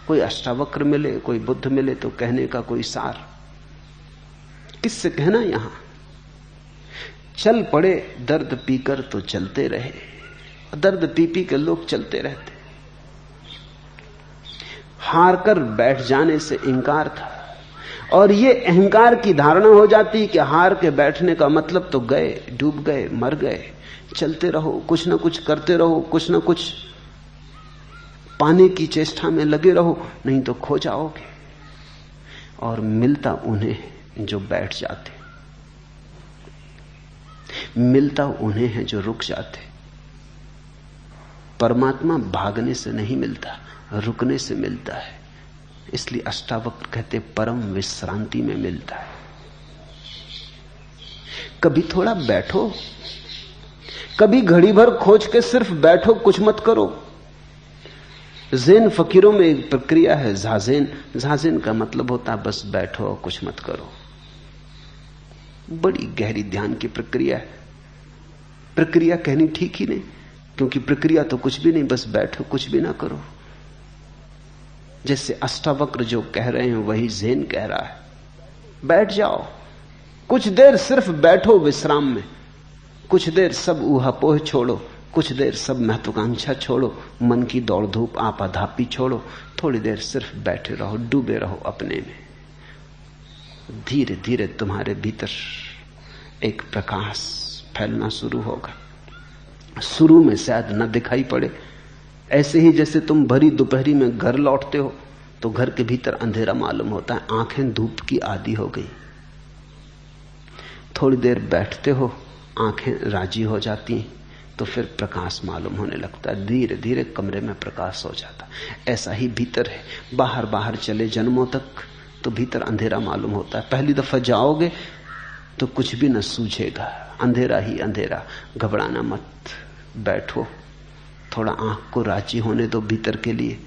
[SPEAKER 1] कोई अष्टावक्र मिले, कोई बुद्ध मिले तो कहने का कोई सार, किससे कहना। यहां चल पड़े दर्द पीकर तो चलते रहे। दर्द पी पी के लोग चलते रहते। हार कर बैठ जाने से इंकार था, और ये अहंकार की धारणा हो जाती कि हार के बैठने का मतलब तो गए, डूब गए, मर गए। चलते रहो, कुछ ना कुछ करते रहो, कुछ ना कुछ पाने की चेष्टा में लगे रहो, नहीं तो खो जाओगे। और मिलता उन्हें जो बैठ जाते, मिलता उन्हें है जो रुक जाते। परमात्मा भागने से नहीं मिलता, रुकने से मिलता है। इसलिए अष्टावक्र कहते परम विश्रांति में मिलता है। कभी थोड़ा बैठो, कभी घड़ी भर खोज के सिर्फ बैठो, कुछ मत करो। ज़ेन फकीरों में एक प्रक्रिया है ज़ाज़ेन। ज़ाज़ेन का मतलब होता है बस बैठो और कुछ मत करो। बड़ी गहरी ध्यान की प्रक्रिया है। प्रक्रिया कहनी ठीक ही नहीं, क्योंकि प्रक्रिया तो कुछ भी नहीं, बस बैठो, कुछ भी ना करो। जैसे अष्टावक्र जो कह रहे हैं वही ज़ेन कह रहा है। बैठ जाओ, कुछ देर सिर्फ बैठो विश्राम में। कुछ देर सब ऊहापोह छोड़ो, कुछ देर सब महत्वाकांक्षा छोड़ो, मन की दौड़ धूप आपाधापी छोड़ो। थोड़ी देर सिर्फ बैठे रहो, डूबे रहो अपने में। धीरे धीरे तुम्हारे भीतर एक प्रकाश फैलना शुरू होगा। शुरू में शायद न दिखाई पड़े। ऐसे ही जैसे तुम भरी दोपहरी में घर लौटते हो तो घर के भीतर अंधेरा मालूम होता है, आंखें धूप की आदी हो गई। थोड़ी देर बैठते हो, आंखें राजी हो जाती, तो फिर प्रकाश मालूम होने लगता है। धीरे धीरे कमरे में प्रकाश हो जाता। ऐसा ही भीतर है। बाहर बाहर चले जन्मों तक तो भीतर अंधेरा मालूम होता है। पहली दफा जाओगे तो कुछ भी न सूझेगा, अंधेरा ही अंधेरा। घबराना मत, बैठो, थोड़ा आंख को राजी होने दो भीतर के लिए।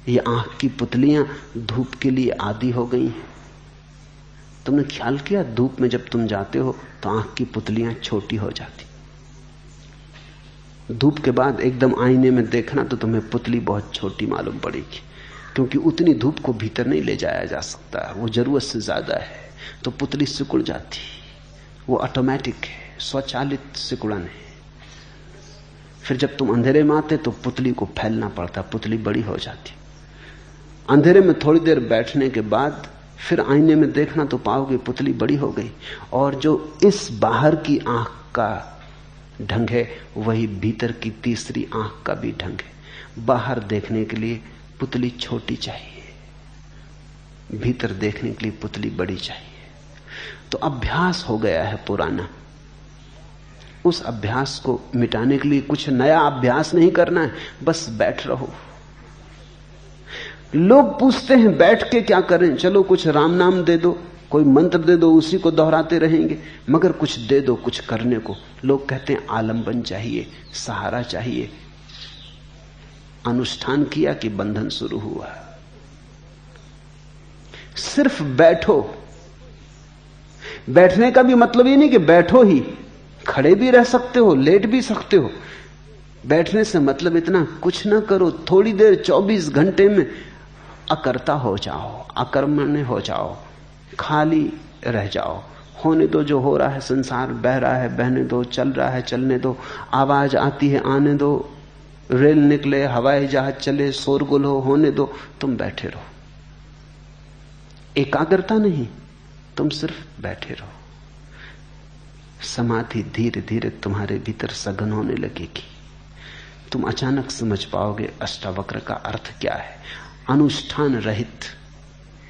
[SPEAKER 1] ये आंख की पुतलियां धूप के लिए आदी हो गई हैं। तुमने ख्याल किया, धूप में जब तुम जाते हो तो आंख की पुतलियां छोटी हो जाती। धूप के बाद एकदम आईने में देखना तो तुम्हें पुतली बहुत छोटी मालूम पड़ेगी, क्योंकि उतनी धूप को भीतर नहीं ले जाया जा सकता, वो जरूरत से ज्यादा है। तो पुतली सिकुड़ जाती। वो ऑटोमेटिक है, स्वचालित सिकुड़न है। फिर जब तुम अंधेरे में आते तो पुतली को फैलना पड़ता, पुतली बड़ी हो जाती। अंधेरे में थोड़ी देर बैठने के बाद फिर आईने में देखना तो पाओगे पुतली बड़ी हो गई। और जो इस बाहर की आंख का ढंग है वही भीतर की तीसरी आंख का भी ढंग है। बाहर देखने के लिए पुतली छोटी चाहिए, भीतर देखने के लिए पुतली बड़ी चाहिए। तो अभ्यास हो गया है पुराना। उस अभ्यास को मिटाने के लिए कुछ नया अभ्यास नहीं करना है, बस बैठ रहो। लोग पूछते हैं बैठ के क्या करें? चलो कुछ राम नाम दे दो, कोई मंत्र दे दो, उसी को दोहराते रहेंगे। मगर कुछ दे दो, कुछ करने को। लोग कहते हैं आलंबन चाहिए, सहारा चाहिए। अनुष्ठान किया कि बंधन शुरू हुआ। सिर्फ बैठो। बैठने का भी मतलब ये नहीं कि बैठो ही, खड़े भी रह सकते हो, लेट भी सकते हो। बैठने से मतलब इतना कुछ ना करो, थोड़ी देर 24 घंटे में अकर्ता हो जाओ, अकर्मण्य हो जाओ, खाली रह जाओ। होने दो जो हो रहा है, संसार बह रहा है बहने दो, चल रहा है चलने दो, आवाज आती है आने दो, रेल निकले, हवाई जहाज चले, शोरगुल हो, होने दो। तुम बैठे रहो। एकाग्रता नहीं, तुम सिर्फ बैठे रहो। समाधि धीरे धीरे तुम्हारे भीतर सघन होने लगेगी। तुम अचानक समझ पाओगे अष्टावक्र का अर्थ क्या है, अनुष्ठान रहित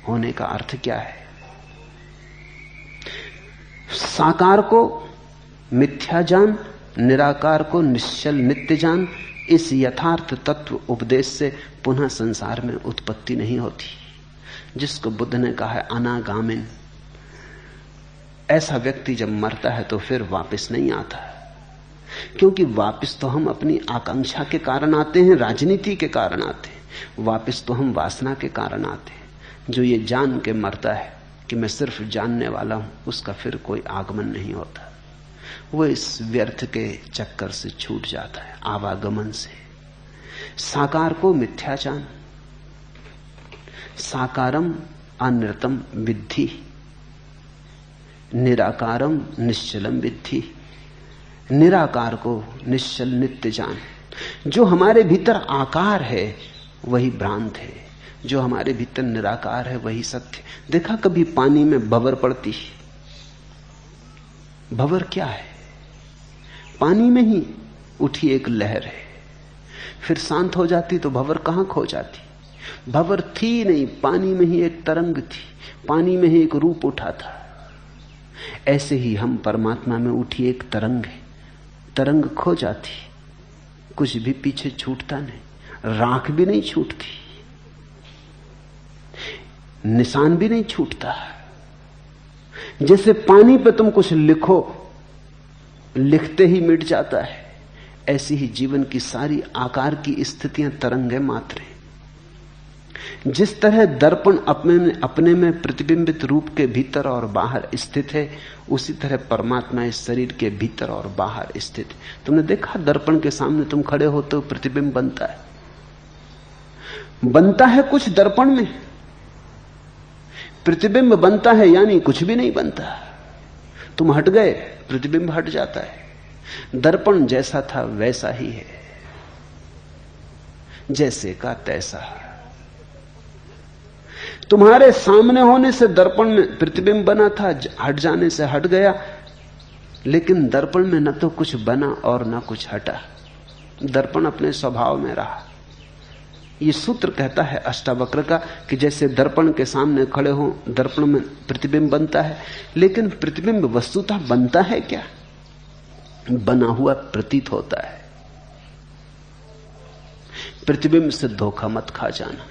[SPEAKER 1] होने का अर्थ क्या है। साकार को मिथ्या जान, निराकार को निश्चल नित्य जान। इस यथार्थ तत्व उपदेश से पुनः संसार में उत्पत्ति नहीं होती। जिसको बुद्ध ने कहा है अनागामिन, ऐसा व्यक्ति जब मरता है तो फिर वापस नहीं आता। क्योंकि वापस तो हम अपनी आकांक्षा के कारण आते हैं, राजनीति के कारण आते हैं। वापस तो हम वासना के कारण आते हैं। जो ये जान के मरता है कि मैं सिर्फ जानने वाला हूं, उसका फिर कोई आगमन नहीं होता। वो इस व्यर्थ के चक्कर से छूट जाता है, आवागमन से। साकार को मिथ्या जान, साकारम अनृतम विद्धि, निराकारम निश्चलम विद्धि। निराकार को निश्चल नित्य जान। जो हमारे भीतर आकार है वही भ्रांत है, जो हमारे भीतर निराकार है वही सत्य। देखा कभी पानी में भंवर पड़ती? भंवर क्या है? पानी में ही उठी एक लहर है, फिर शांत हो जाती तो भंवर कहां खो जाती? भंवर थी नहीं, पानी में ही एक तरंग थी, पानी में ही एक रूप उठा था। ऐसे ही हम परमात्मा में उठी एक तरंग है, तरंग खो जाती, कुछ भी पीछे छूटता नहीं, राख भी नहीं छूटती, निशान भी नहीं छूटता। जैसे पानी पे तुम कुछ लिखो, लिखते ही मिट जाता है, ऐसी ही जीवन की सारी आकार की स्थितियां तरंगे मात्र हैं। जिस तरह दर्पण अपने में प्रतिबिंबित रूप के भीतर और बाहर स्थित है, उसी तरह परमात्मा इस शरीर के भीतर और बाहर स्थित है। तुमने देखा दर्पण के सामने तुम खड़े होते हो, प्रतिबिंब बनता है, बनता है कुछ दर्पण में, प्रतिबिंब बनता है, यानी कुछ भी नहीं बनता। तुम हट गए, प्रतिबिंब हट जाता है। दर्पण जैसा था वैसा ही है, जैसे का तैसा। तुम्हारे सामने होने से दर्पण में प्रतिबिंब बना था, हट जाने से हट गया, लेकिन दर्पण में न तो कुछ बना और न कुछ हटा, दर्पण अपने स्वभाव में रहा। यह सूत्र कहता है अष्टावक्र का कि जैसे दर्पण के सामने खड़े हो, दर्पण में प्रतिबिंब बनता है, लेकिन प्रतिबिंब वस्तुतः बनता है क्या? बना हुआ प्रतीत होता है। प्रतिबिंब से धोखा मत खा जाना।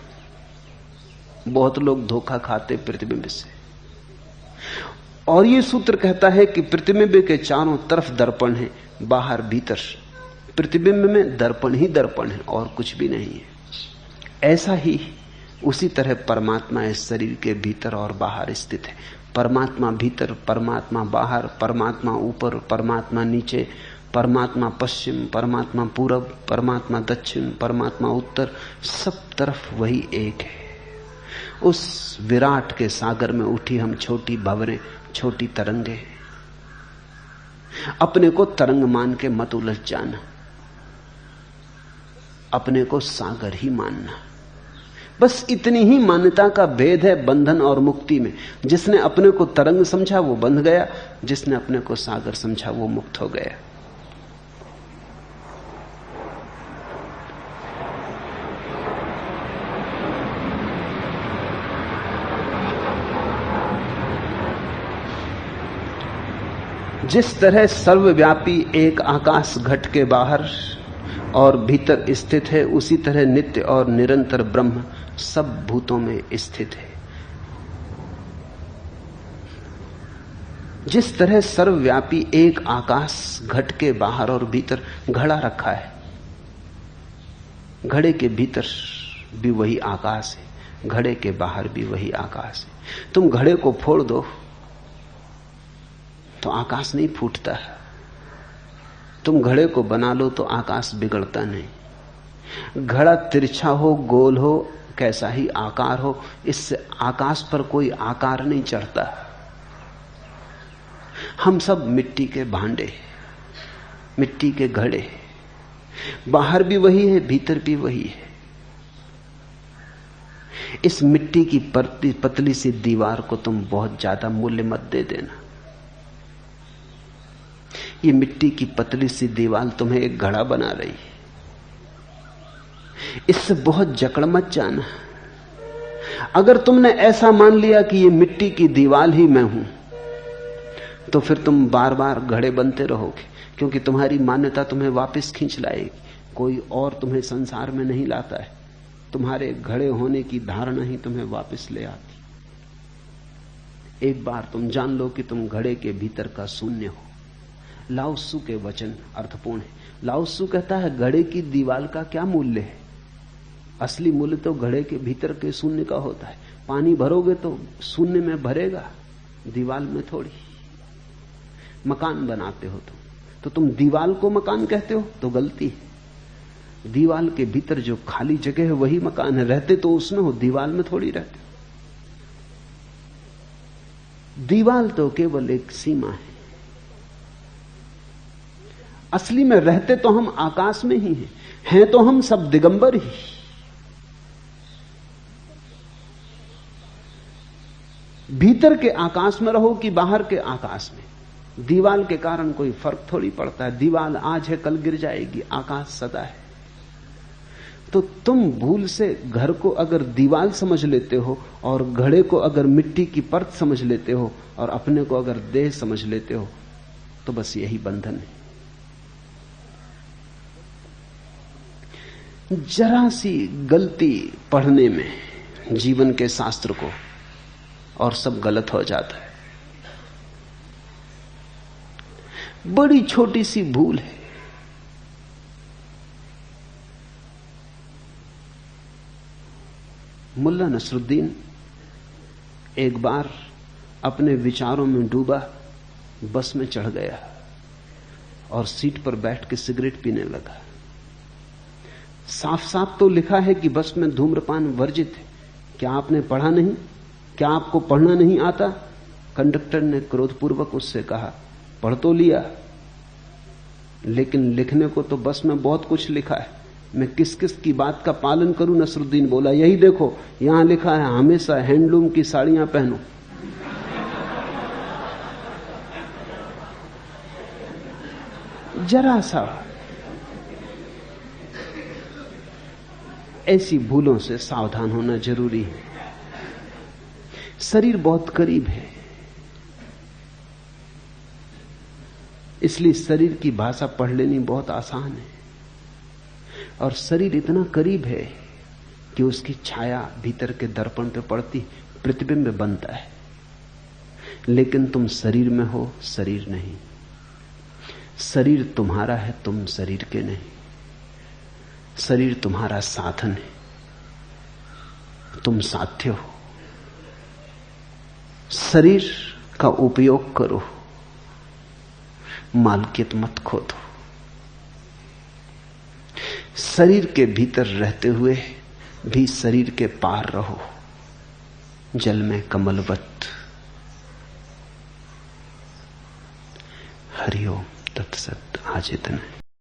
[SPEAKER 1] बहुत लोग धोखा खाते प्रतिबिंब से। और यह सूत्र कहता है कि प्रतिबिंब के चारों तरफ दर्पण है, बाहर भीतर। प्रतिबिंब में दर्पण ही दर्पण है और कुछ भी नहीं है। ऐसा ही उसी तरह परमात्मा इस शरीर के भीतर और बाहर स्थित है। परमात्मा भीतर, परमात्मा बाहर, परमात्मा ऊपर, परमात्मा नीचे, परमात्मा पश्चिम, परमात्मा पूरब, परमात्मा दक्षिण, परमात्मा उत्तर, सब तरफ वही एक है। उस विराट के सागर में उठी हम छोटी भंवरें, छोटी तरंगे। अपने को तरंग मान के मत उलझ जाना, अपने को सागर ही मानना। बस इतनी ही मान्यता का भेद है बंधन और मुक्ति में। जिसने अपने को तरंग समझा वो बंध गया, जिसने अपने को सागर समझा वो मुक्त हो गया। जिस तरह सर्वव्यापी एक आकाश घट के बाहर और भीतर स्थित है, उसी तरह नित्य और निरंतर ब्रह्म सब भूतों में स्थित है। जिस तरह सर्वव्यापी एक आकाश घट के बाहर और भीतर घड़ा रखा है, घड़े के भीतर भी वही आकाश है, घड़े के बाहर भी वही आकाश है। तुम घड़े को फोड़ दो तो आकाश नहीं फूटता है, तुम घड़े को बना लो तो आकाश बिगड़ता नहीं। घड़ा तिरछा हो, गोल हो, कैसा ही आकार हो, इससे आकाश पर कोई आकार नहीं चढ़ता। हम सब मिट्टी के भांडे, मिट्टी के घड़े, बाहर भी वही है, भीतर भी वही है। इस मिट्टी की पतली सी दीवार को तुम बहुत ज्यादा मूल्य मत दे देना। ये मिट्टी की पतली सी दीवार तुम्हें एक घड़ा बना रही है, इससे बहुत जकड़ मत जाना। अगर तुमने ऐसा मान लिया कि ये मिट्टी की दीवार ही मैं हूं, तो फिर तुम बार बार घड़े बनते रहोगे, क्योंकि तुम्हारी मान्यता तुम्हें वापस खींच लाएगी। कोई और तुम्हें संसार में नहीं लाता है, तुम्हारे घड़े होने की धारणा ही तुम्हें वापस ले आती। एक बार तुम जान लो कि तुम घड़े के भीतर का शून्य हो। लाओत्सु के वचन अर्थपूर्ण है। लाओत्सु कहता है घड़े की दीवार का क्या मूल्य है, असली मूल्य तो घड़े के भीतर के शून्य का होता है। पानी भरोगे तो शून्य में भरेगा, दीवाल में थोड़ी। मकान बनाते हो तो तुम दीवाल को मकान कहते हो तो गलती है। दीवाल के भीतर जो खाली जगह है वही मकान है। रहते तो उसमें हो, दीवाल में थोड़ी रहते हो। दीवाल तो केवल एक सीमा है। असली में रहते तो हम आकाश में ही हैं तो हम सब दिगंबर ही। भीतर के आकाश में रहो कि बाहर के आकाश में, दीवाल के कारण कोई फर्क थोड़ी पड़ता है। दीवाल आज है कल गिर जाएगी, आकाश सदा है। तो तुम भूल से घर को अगर दीवाल समझ लेते हो और घड़े को अगर मिट्टी की परत समझ लेते हो और अपने को अगर देह समझ लेते हो तो बस यही बंधन है। जरा सी गलती पढ़ने में जीवन के शास्त्र को और सब गलत हो जाता है। बड़ी छोटी सी भूल है। मुल्ला नसरुद्दीन एक बार अपने विचारों में डूबा बस में चढ़ गया और सीट पर बैठ के सिगरेट पीने लगा। साफ साफ तो लिखा है कि बस में धूम्रपान वर्जित है। क्या आपने पढ़ा नहीं? क्या आपको पढ़ना नहीं आता? कंडक्टर ने क्रोधपूर्वक उससे कहा, पढ़ तो लिया, लेकिन लिखने को तो बस में बहुत कुछ लिखा है। मैं किस किस की बात का पालन करूं? नसरुद्दीन बोला, यही देखो, यहां लिखा है हमेशा हैंडलूम की साड़ियां पहनो। जरा सा ऐसी भूलों से सावधान होना जरूरी है। शरीर बहुत करीब है, इसलिए शरीर की भाषा पढ़ लेनी बहुत आसान है। और शरीर इतना करीब है कि उसकी छाया भीतर के दर्पण पे पड़ती, प्रतिबिंब बनता है। लेकिन तुम शरीर में हो, शरीर नहीं। शरीर तुम्हारा है, तुम शरीर के नहीं। शरीर तुम्हारा साधन है, तुम साध्य हो। शरीर का उपयोग करो, मालकियत मत खो दो। शरीर के भीतर रहते हुए भी शरीर के पार रहो, जल में कमलवत। हरिओम तत्सत। आज इतना।